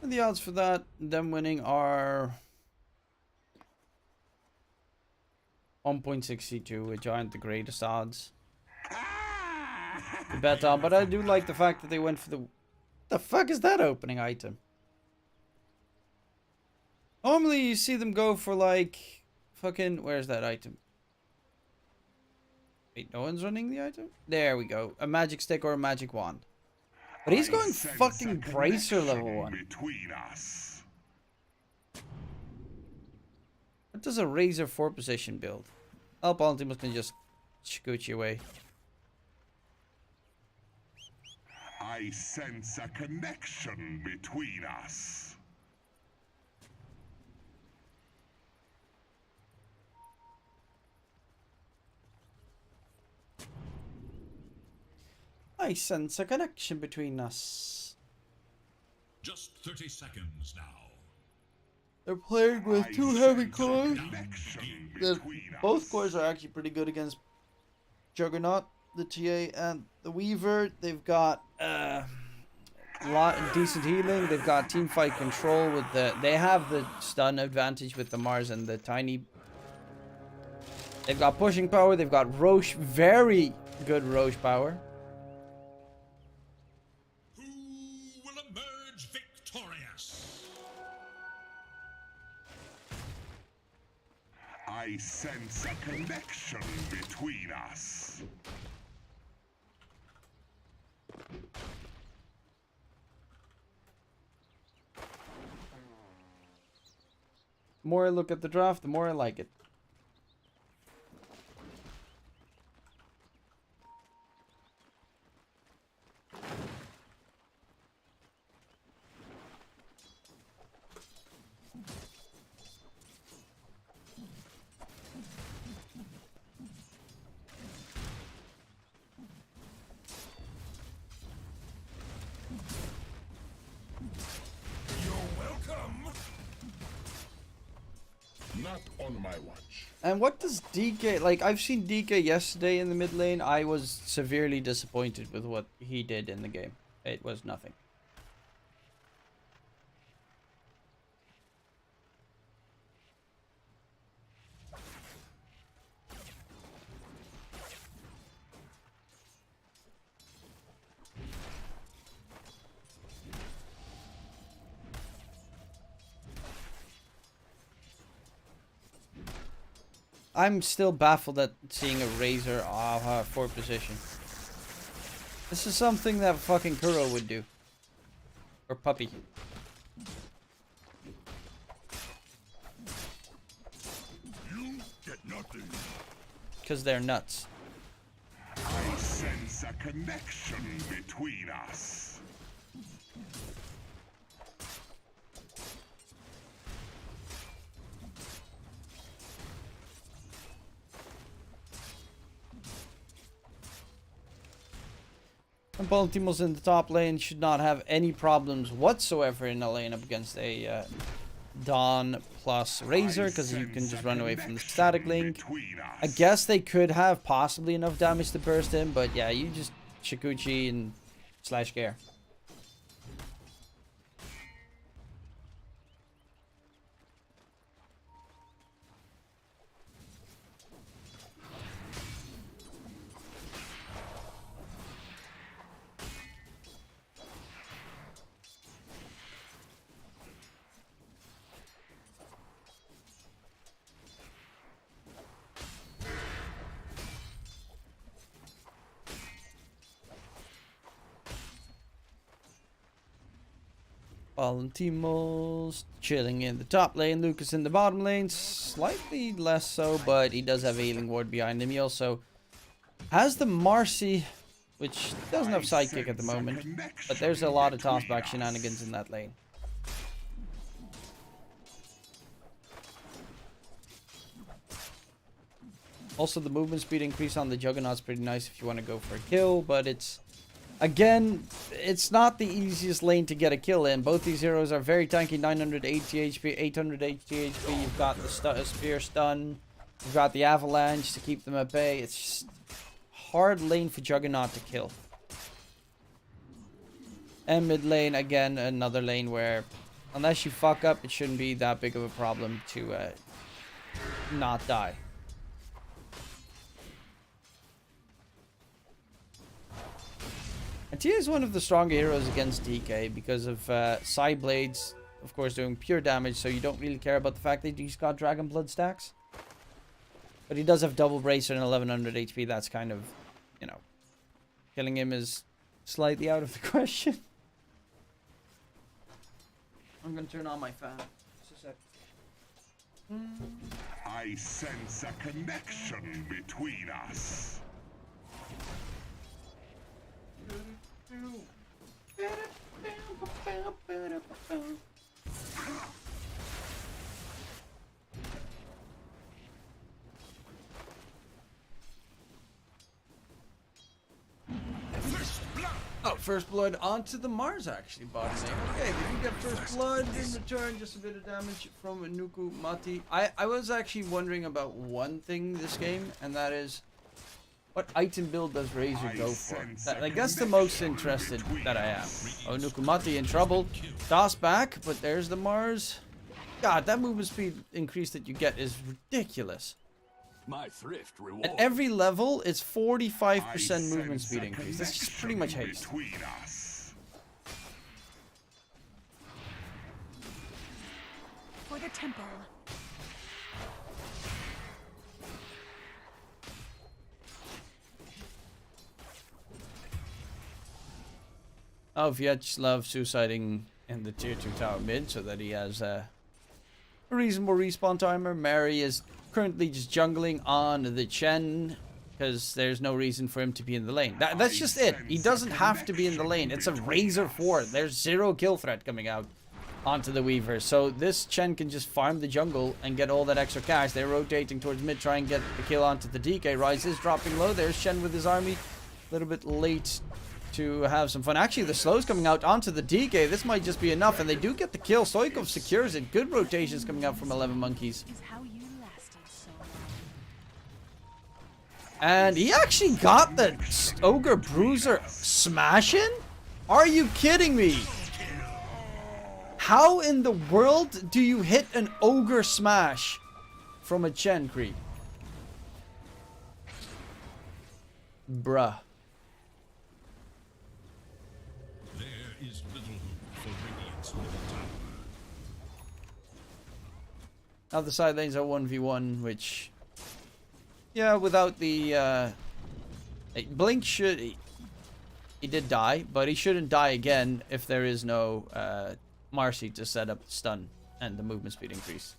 And the odds for that, them winning, are 1.62, which aren't the greatest odds to bet on. But I do like the fact that they went for the... What the fuck is that opening item? Normally you see them go for like... Fucking... Where's that item? Wait, no one's running the item? There we go. A magic stick or a magic wand. But he's going fucking Bracer level 1. What does a Razor 4 position build? Oh, Ultimus can just scooch you away. I sense a connection between us. I sense a connection between us. Just 30 seconds now. They're playing with two heavy cores. Both cores are actually pretty good against Juggernaut, the TA, and the Weaver. They've got a lot of decent healing. They've got team fight control with the... They have the stun advantage with the Mars and the Tiny. They've got pushing power. They've got Roche, very good Roche power. I sense a connection between us. The more I look at the draft, the more I like it. Not on my watch. And what does DK... Like, I've seen DK yesterday in the mid lane. I was severely disappointed with what he did in the game. It was nothing. I'm still baffled at seeing a Razor for position. This is something that fucking Kuro would do. Or Puppy. You get nothing. Because they're nuts. I sense a connection between us. And Baltimore's in the top lane should not have any problems whatsoever in a lane up against a Dawn plus Razor, because you can just run away from the static link. I guess they could have possibly enough damage to burst him, but yeah, you just Shikuchi and slash Gare. Valentimo's chilling in the top lane. Lucas in the bottom lane. Slightly less so, but he does have a healing ward behind him. He also has the Marcy, which doesn't have sidekick at the moment. But there's a lot of tossback shenanigans in that lane. Also, the movement speed increase on the Juggernaut's pretty nice if you want to go for a kill, but it's... Again, it's not the easiest lane to get a kill in. Both these heroes are very tanky, 980 HP, 880 HP. You've got the spear stun. You've got the avalanche to keep them at bay. It's just hard lane for Juggernaut to kill. And mid lane, again, another lane where unless you fuck up, it shouldn't be that big of a problem to not die. And Tia is one of the stronger heroes against DK because of Side Blades, of course, doing pure damage, so you don't really care about the fact that he's got Dragon Blood stacks. But he does have double Bracer and 1100 HP. That's kind of, you know, killing him is slightly out of the question. I'm going to turn on my fan. Just a sec. I sense a connection between us. Oh, first blood onto the Mars actually, bottom lane. Okay, we do get first blood in return, just a bit of damage from Nuku Mati. I was actually wondering about one thing this game, and that is what item build does Razor go for? I guess the most interested that I am. Oh, Nukumati in trouble. Toss back, but there's the Mars. God, that movement speed increase that you get is ridiculous. My thrift reward. At every level, it's 45% movement speed increase. That's just pretty much haste. For the temple. Oh, Vietch loves suiciding in the tier 2 tower mid so that he has a reasonable respawn timer. Mary is currently just jungling on the Chen because there's no reason for him to be in the lane. That's just it. He doesn't have to be in the lane. It's a Razor 4. There's zero kill threat coming out onto the Weaver. So this Chen can just farm the jungle and get all that extra cash. They're rotating towards mid, try and get the kill onto the DK. Rise is dropping low. There's Chen with his army. A little bit late to have some fun. Actually, the slow's coming out onto the DK. This might just be enough, and they do get the kill. Stoikov secures it. Good rotations coming out from 11 Monkeys. And he actually got the Ogre Bruiser smashing? Are you kidding me? How in the world do you hit an Ogre smash from a Chen creep? Bruh. Now the side lanes are 1v1, which Yeah, without the Blink should he did die, but he shouldn't die again if there is no Marcy to set up stun and the movement speed increase.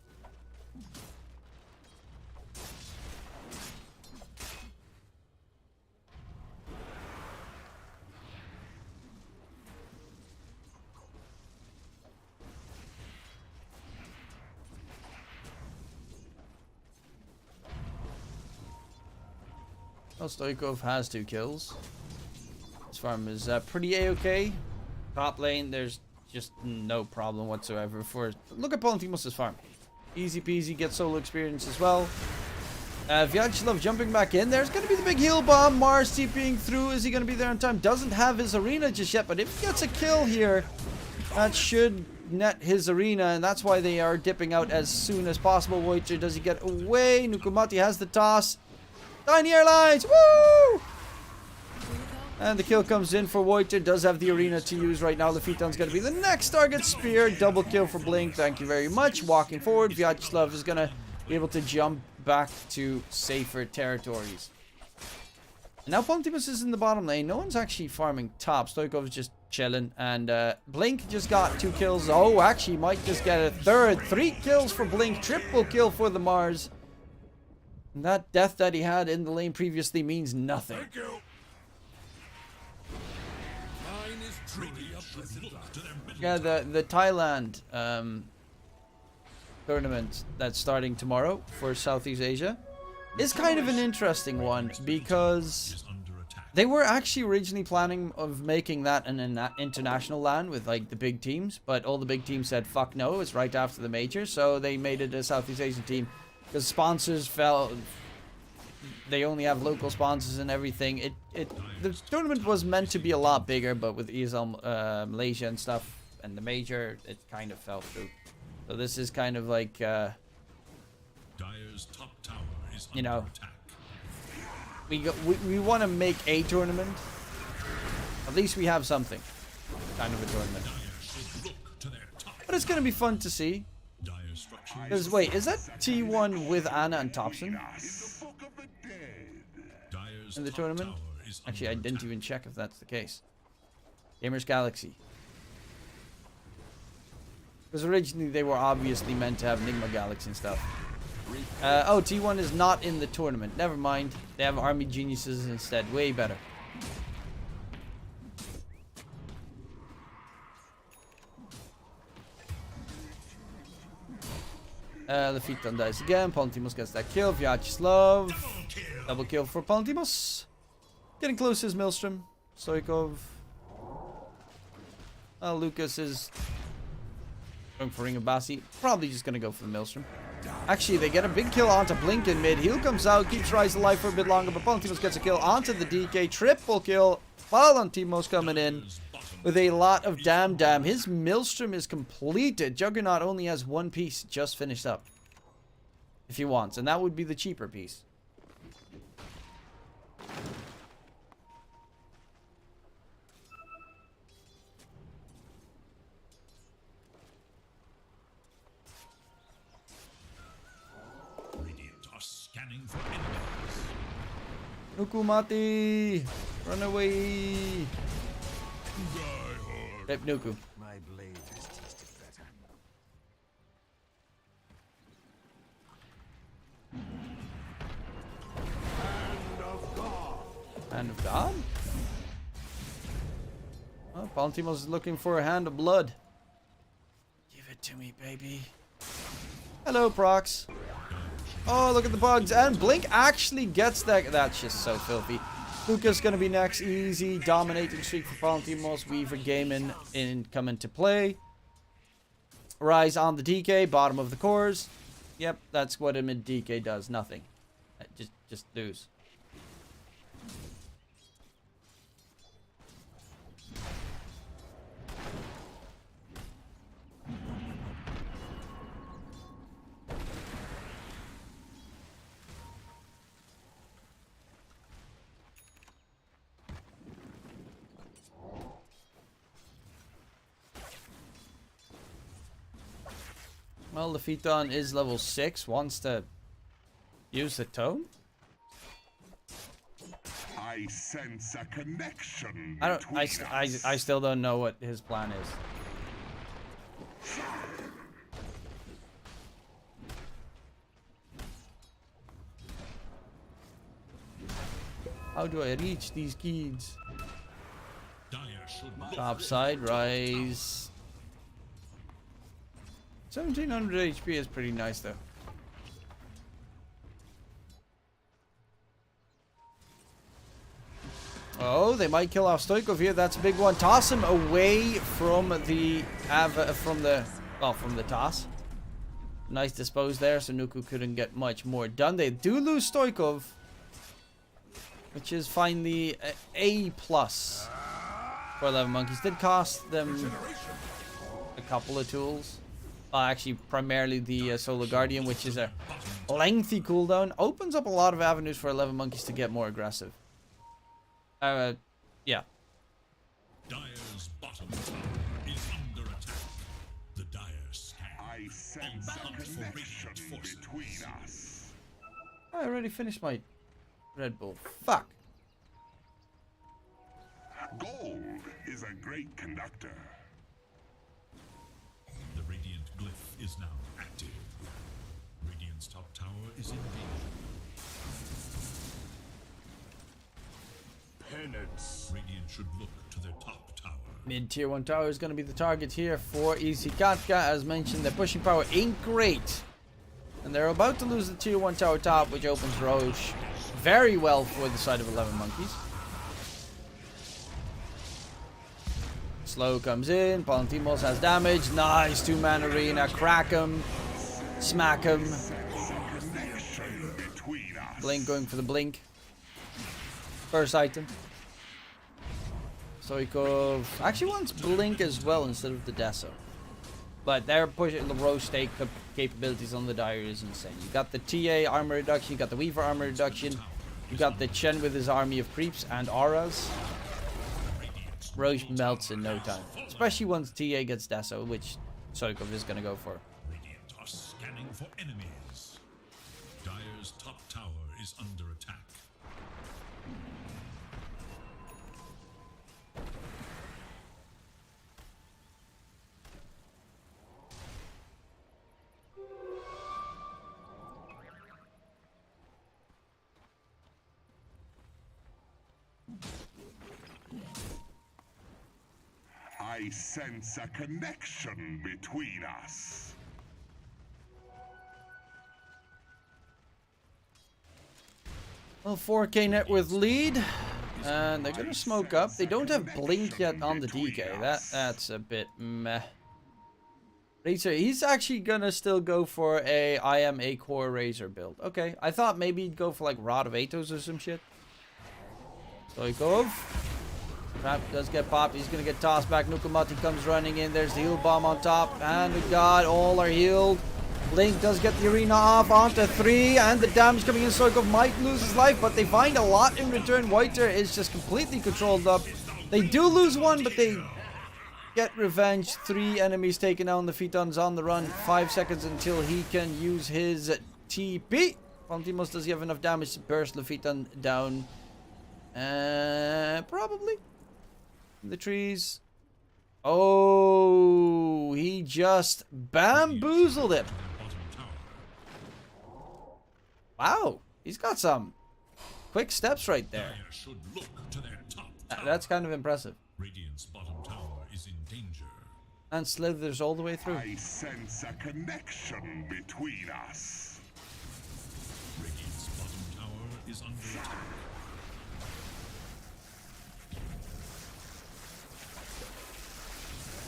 Well, Stoikov has 2 kills. His farm is pretty a-okay. Top lane, there's just no problem whatsoever for... Look at Palantimos' farm. Easy peasy, gets solo experience as well. Vyacheslav jumping back in. There's going to be the big heal bomb. Mars TPing through. Is he going to be there on time? Doesn't have his arena just yet, but if he gets a kill here, that should net his arena, and that's why they are dipping out as soon as possible. Voyager, does he get away? Nukumati has the toss. Tiny Airlines! Woo! And the kill comes in for Voyager. Does have the arena to use right now. Leviton's going to be the next target. Spear. Double kill for Blink. Thank you very much. Walking forward. Vyacheslav is going to be able to jump back to safer territories. And now Pontimus is in the bottom lane. No one's actually farming top. Stoikov is just chilling. And Blink just got 2 kills. Oh, actually might just get a third. 3 kills for Blink. Triple kill for the Mars. And that death that he had in the lane previously means nothing. Thank you. Yeah, the Thailand tournament that's starting tomorrow for Southeast Asia is kind of an interesting one because they were actually originally planning of making that an international LAN with like the big teams, but all the big teams said fuck no, it's right after the major, so they made it a Southeast Asian team because sponsors fell. They only have local sponsors and everything. The tournament was meant to be a lot bigger, but with ESL Malaysia and stuff and the major, it kind of fell through. So this is kind of like, Dire's top tower is you know, attack. we want to make a tournament. At least we have something, kind of a tournament. But it's gonna be fun to see. Because wait, is that T1 with Anna and Thompson in the tournament? Actually, I didn't even check if that's the case. Gamers Galaxy. Because originally they were obviously meant to have Nigma Galaxy and stuff. Oh, T1 is not in the tournament. Never mind. They have Army Geniuses instead. Way better. Leviton dies again. Palantimos gets that kill. Vyacheslav. Double kill for Palantimos. Getting close to his Maelstrom. Stoikov. Lucas is going for Ring of Bassi. Probably just going to go for the Maelstrom. Actually, they get a big kill onto Blink in mid. Heal comes out, keeps Rise alive for a bit longer, but Palantimos gets a kill onto the DK. Triple kill. Palantimos coming in with a lot of damn. His Maelstrom is completed. Juggernaut only has 1 piece just finished up. If he wants, and that would be the cheaper piece. Scanning for enemies. Nukumati! Run away! Rip Nuku. My blade has tasted better. Hand of God? Oh, Palantimos is looking for a hand of blood. Give it to me, baby. Hello, Prox. Oh, look at the bugs. And Blink actually gets that. That's just so filthy. Luca's going to be next. Easy. Dominating streak for Palantimos. Weaver Gaming come into play. Rise on the DK. Bottom of the cores. Yep, that's what a mid DK does. Nothing. Just lose. Well, Leviton is level 6, wants to use the tome. I sense a connection. I still don't know what his plan is. How do I reach these kids? Dire should look Top side, rise. 1700 HP is pretty nice though. Oh, they might kill off Stoikov here. That's a big one. Toss him away from the toss. Nice dispose there, so Nuku couldn't get much more done. They do lose Stoikov, which is finally A plus for 11 Monkeys. Did cost them a couple of tools. Actually, primarily the Solar Guardian, which is a lengthy cooldown. Opens up a lot of avenues for 11 Monkeys to get more aggressive. Yeah. Dire's bottom tower is under attack. The Dire scan. I sense a connection between us. I already finished my Red Bull. Fuck. Gold is a great conductor. The Radiant glyph is now active. Radiant's top tower is in danger. Penance. Radiant should look to their top tower. Mid tier 1 tower is going to be the target here for Easy Katka. As mentioned, their pushing power ain't great. And they're about to lose the tier 1 tower top, which opens Roche very well for the side of 11 Monkeys. Slow comes in. Palantimos has damage. Nice 2-man arena. Crack him. Smack him. Blink going for the blink. First item. Stoikov actually wants blink as well instead of the Deso. But they're pushing the Roche take capabilities on the Dire is insane. You got the TA armor reduction, you got the Weaver armor reduction, you got the Chen with his army of creeps and auras. Roche melts in no time. Especially once TA gets Deso, which Stoikov is gonna go for. Radiant are scanning for enemies. Dire's top tower is under attack. I sense a connection between us. Well, 4K net worth lead. And they're gonna smoke up. They don't have blink yet on the DK. That's a bit meh. Razor, he's actually gonna still go for a I am a core Razor build. Okay, I thought maybe he'd go for like Rod of Atos or some shit. Stoikov. Trap does get popped. He's gonna get tossed back. Nukamati comes running in. There's the heal bomb on top. And we got all are healed. Blink does get the arena off onto 3. And the damage coming in. Stoikov might lose his life, but they find a lot in return. Whiter is just completely controlled up. They do lose 1, but they get revenge. 3 enemies taken out. The Phaeton's on the run. 5 seconds until he can use his TP. Pantimos, does he have enough damage to burst the Phaeton down? Probably. The trees. Oh, he just bamboozled him. Wow, he's got some quick steps right there. Dire should look to their top tower. That's kind of impressive. Radiant's bottom tower is in danger. And slithers all the way through. I sense a connection between us. Radiant's bottom tower is under attack.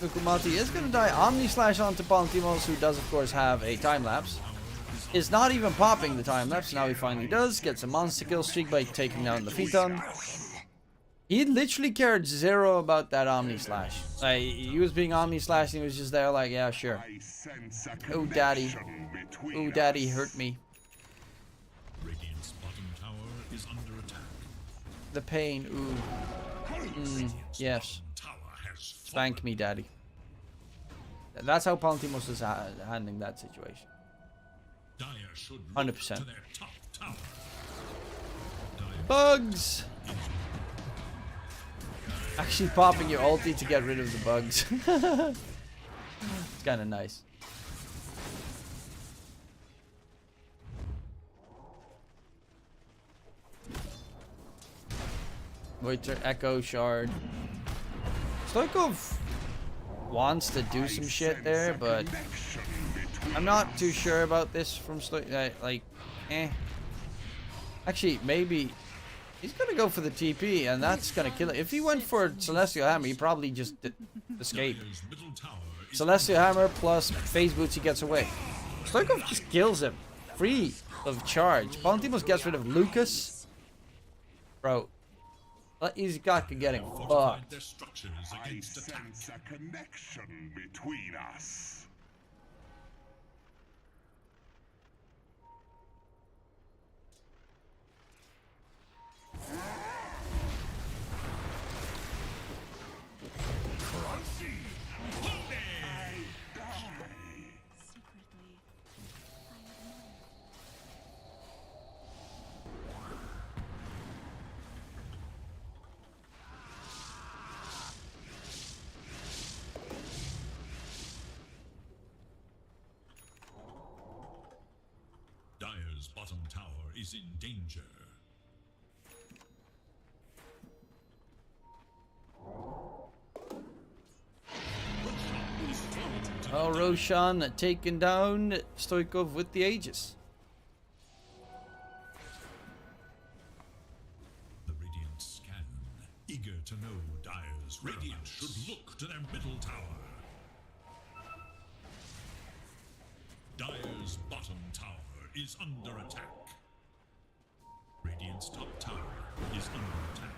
Nukamati is going to die. Omni Slash onto Palantimos, who does, of course, have a time lapse. Is not even popping the time lapse. Now he finally does. Gets a monster kill streak by taking down the Phaeton. He literally cared 0 about that Omni Slash. Like, he was being Omni Slash and he was just there like, yeah, sure. Oh, daddy. Oh, daddy, hurt me. Radiant's bottom tower is under attack. The pain, ooh. Yes. Tower has Spank me, daddy. That's how Palantimos is handling that situation. Dire should 100%. to their top tower. Dire Bugs! is Actually popping your ulti to get rid of the bugs. It's kind of nice. Voiter, Echo, Shard. Stoikov wants to do some shit there, but I'm not too sure about this from Stoikov. Like, eh. Actually, maybe he's gonna go for the TP, and that's gonna kill it. If he went for Celestial Hammer, he probably just escaped. Celestial Hammer plus Phase Boots, he gets away. Stoikov just kills him. Free of charge. Palantimos gets rid of Lucas. Bro. He's got getting fucked. I sense a connection between us. Dire's bottom tower is in danger. Oh, Roshan taking down Stoikov with the Aegis. The Radiant scan, eager to know Dire's Radiant should look to their middle tower. Dire's bottom tower is under attack. Radiant's top tower is under attack.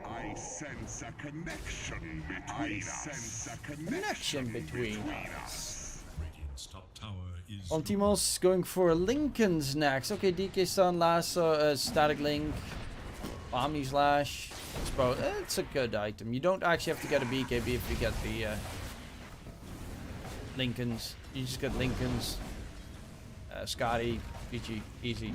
I sense a connection between us. Connection between us. Radiant's top tower is Ultimos going for Lincoln's next. Okay, DK Stun, Lasso, Static Link, Omni Slash. It's a good item. You don't actually have to get a BKB if you get the Lincolns. You just get Lincolns, Scotty, PG, easy.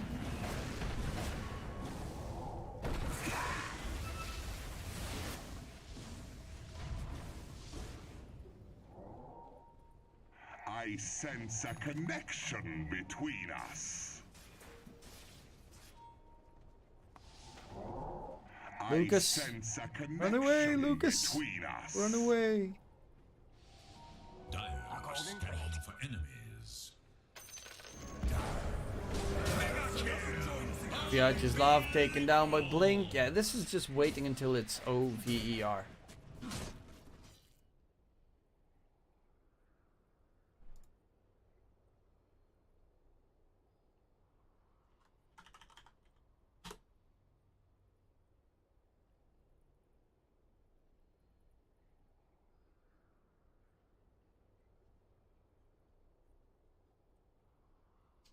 I sense a connection between us. Lucas, I sense a connection run away, Lucas. between us. Run away. Dire are scanning for enemies. Vyacheslav taken down by Blink. Yeah, this is just waiting until it's OVER.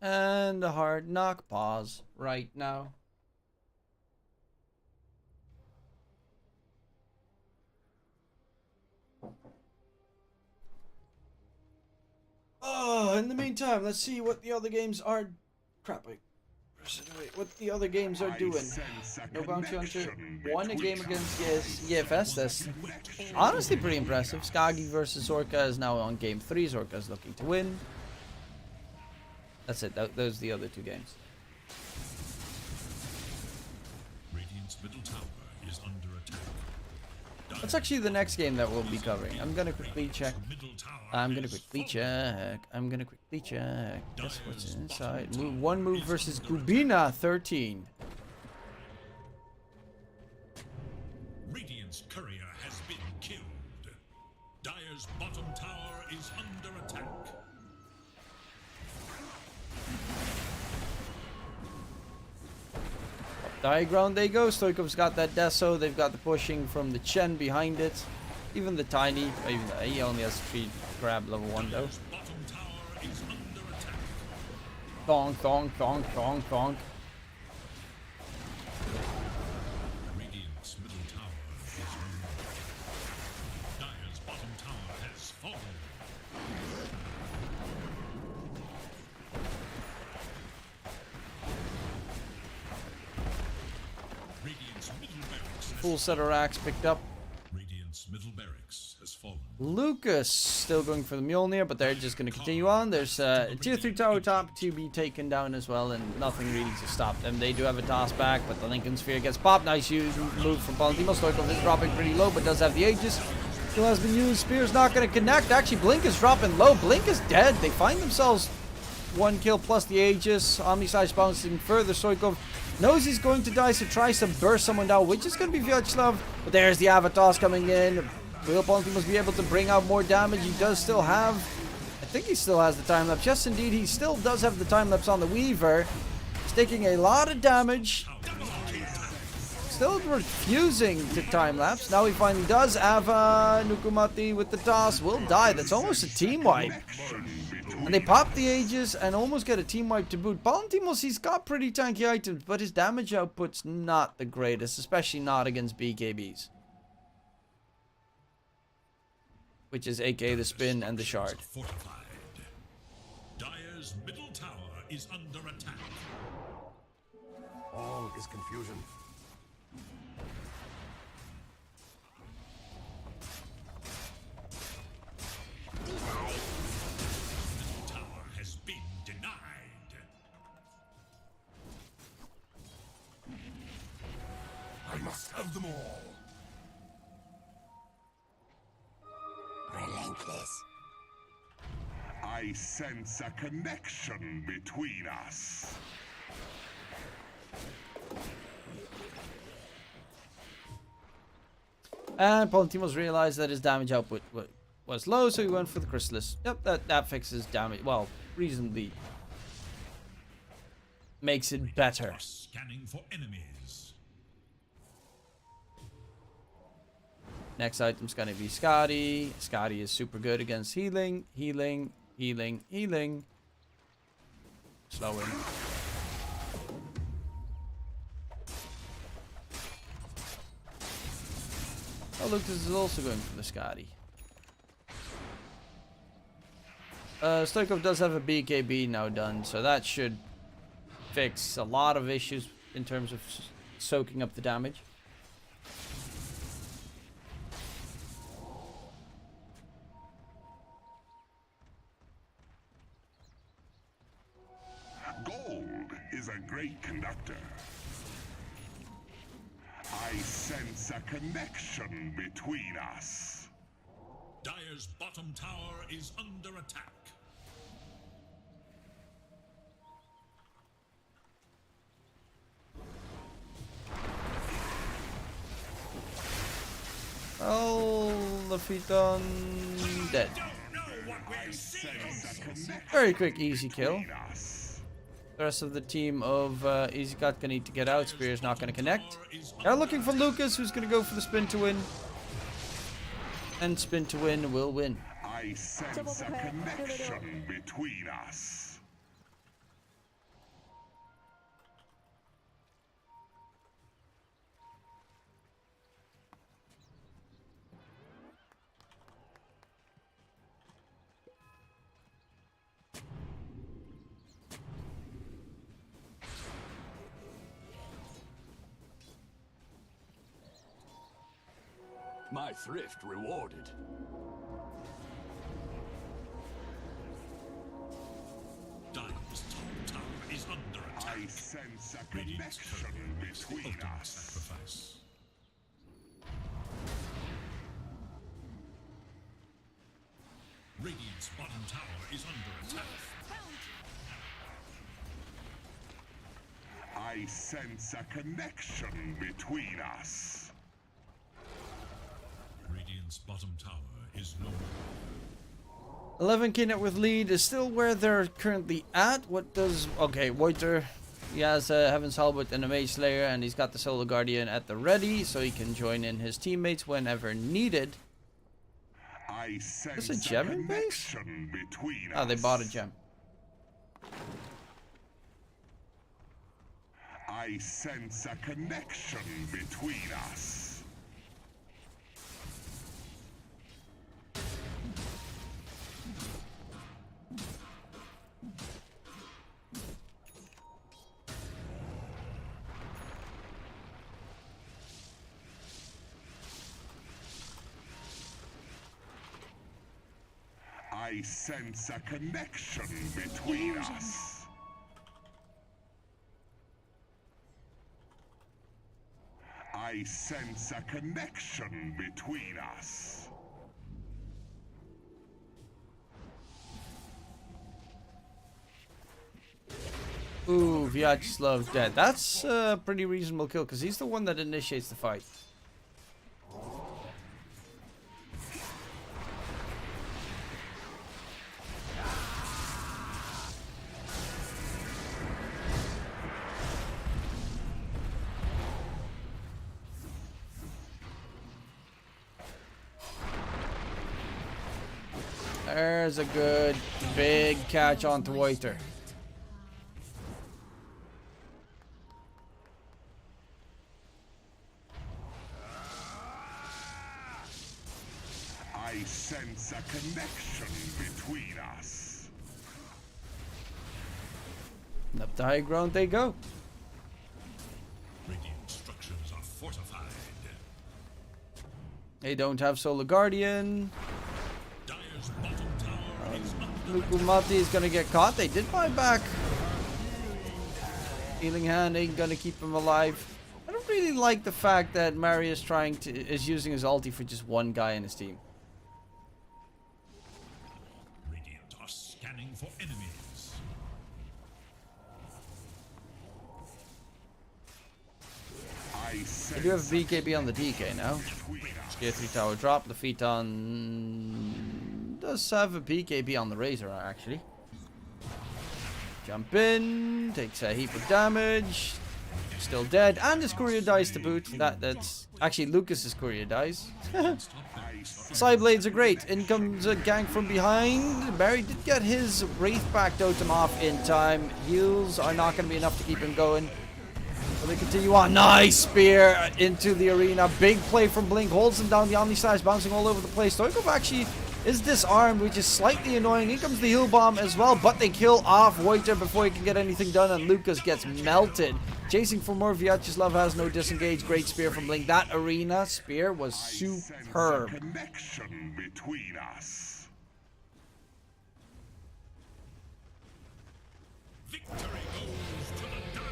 And a hard knock pause right now. Oh, in the meantime, let's see what the other games are. Crap, wait, what the other games are doing. No Bounty Hunter won a game against EFS. That's honestly pretty impressive. Skagi versus Orca is now on game 3. Orca's looking to win. That's it. Those are the other two games. Radiant's middle tower is under attack. That's actually the next game that we'll be covering. I'm gonna quickly check. I'm gonna quickly check. Guess what's inside? OneMove versus Gubina13. Radiant's courier has been killed. Dire's bottom tower is under attack. High ground they go. Stoikov's got that Deso. They've got the pushing from the Chen behind it. Even the Tiny. Even he only has 3 grab level 1 though. Bottom tower is under attack. Thong, thong, thong, thong, thong. Radiant's middle tower is ruined. Dire's bottom tower has fallen. Radiant's middle barracks has Full set of racks picked up. Dire's middle barracks has fallen. Lucas still going for the Mjolnir, but they're just going to continue on. There's a tier 3 tower top to be taken down as well, and nothing really to stop them. They do have a toss back, but the Lincoln Sphere gets popped. Nice move from Paladimo. Stoikov is dropping pretty low, but does have the Aegis. Still has been used. Spear's not going to connect. Actually, Blink is dropping low. Blink is dead. They find themselves 1 kill plus the Aegis. Omniscience bouncing further. Stoikov knows he's going to die, so tries to burst someone down, which is going to be Vyacheslav. But there's the Avatars coming in. Will Ponty must be able to bring out more damage. He does still have... I think he still has the time-lapse. Yes, indeed, he still does have the time-lapse on the Weaver. He's taking a lot of damage. Still refusing to time-lapse. Now he finally does. Ava, Nukumati with the toss will die. That's almost a team wipe. And they pop the Aegis and almost get a team wipe to boot. Palantimos, he's got pretty tanky items, but his damage output's not the greatest, especially not against BKBs. Which is aka the spin and the shard. Fortified. Dire's middle tower is under attack. All is confusion. Middle tower has been denied. I must have them all. Relentless. I sense a connection between us. And Palantimos realized that his damage output was low, so he went for the Chrysalis. Yep, that fixes damage. Well, reasonably makes it better. Scanning for enemies. Next item's gonna be Skadi. Skadi is super good against healing, healing, healing, healing. Slow him. Oh, look, this is also going for the Skadi. Stoikov does have a BKB now done, so that should fix a lot of issues in terms of soaking up the damage. Gold is a great conductor. I sense a connection between us. Dire's bottom tower is under attack. Oh, Lafiton dead. I sense a connection Very quick, easy kill. between us. The rest of the team of EasyCut gonna need to get out. Spear's not gonna connect. They're looking for Lucas, who's gonna go for the spin to win. And spin to win will win. I sense a connection between us. My thrift rewarded. Dire's top tower is under attack. I sense a Radiant's connection turret makes the between ultimate us. sacrifice. Radiant's bottom tower is under attack. I sense a connection between us. Radiant's bottom tower is no more. 11 Kinnet with lead is still where they're currently at. What does... Okay, Woiter. He has Heaven's Halberd and a Mage Slayer, and he's got the Solar Guardian at the ready, so he can join in his teammates whenever needed. I sense Is a gem in base? connection between Oh, us. they bought a gem. I sense a connection between us. I sense a connection between us. I sense a connection between us. Ooh, Vyacheslav's dead. That's a pretty reasonable kill, because he's the one that initiates the fight. There's a good big catch on Thwoiter. I sense a connection between us. And up the high ground they go. Radiant structures are fortified. They don't have Solar Guardian. Dire's bottom tower is under Lukumati is gonna get caught. They did buy back. Healing Hand ain't gonna keep him alive. I don't really like the fact that Mary is is using his ulti for just one guy in his team. Radiant are scanning for enemies. I They do have sense BKB on the DK now. between us. Tier 3 tower drop. Lafeton does have a BKB on the Razor, actually. Jump in, takes a heap of damage. Still dead, and his courier dies to boot. That's actually Lucas's courier dies. Side blades are great. In comes a gank from behind. Barry did get his Wraith back totem off in time. Heals are not going to be enough to keep him going. So they continue on. Nice spear into the arena. Big play from Blink. Holds him down. The Omni-Size bouncing all over the place. Stoikov actually is disarmed, which is slightly annoying. In comes the heal bomb as well, but they kill off Voiter before he can get anything done, and Lucas gets melted. Chasing for more. Vyacheslav has no disengage. Great spear from Blink. That arena spear was superb. Connection between us. Victory goes to the Dire.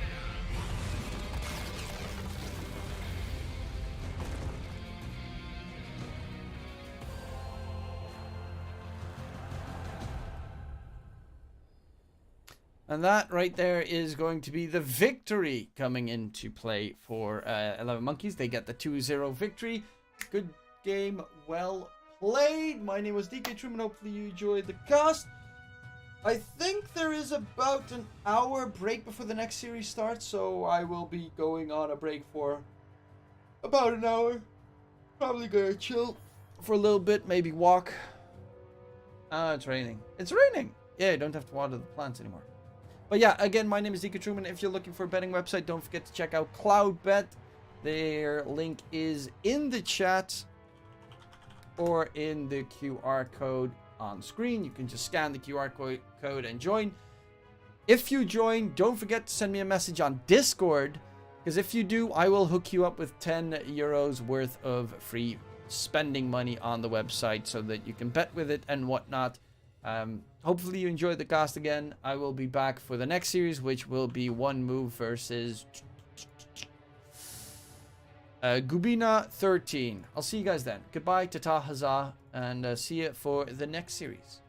And that right there is going to be the victory coming into play for 11 Monkeys. They get the 2-0 victory. Good game, well played. My name was DK Truman. Hopefully you enjoyed the cast. I think there is about an hour break before the next series starts, so I will be going on a break for about an hour. Probably gonna chill for a little bit, maybe walk. It's raining. It's raining! Yeah, you don't have to water the plants anymore. But yeah, again, my name is DK Truman. If you're looking for a betting website, don't forget to check out CloudBet. Their link is in the chat or in the QR code on screen. You can just scan the QR code and join. If you join, don't forget to send me a message on Discord, because if you do, I will hook you up with 10 euros worth of free spending money on the website so that you can bet with it and whatnot. Hopefully you enjoyed the cast again. I will be back for the next series, which will be OneMove versus Gubina13. I'll see you guys then. Goodbye, tata, huzzah, and see you for the next series.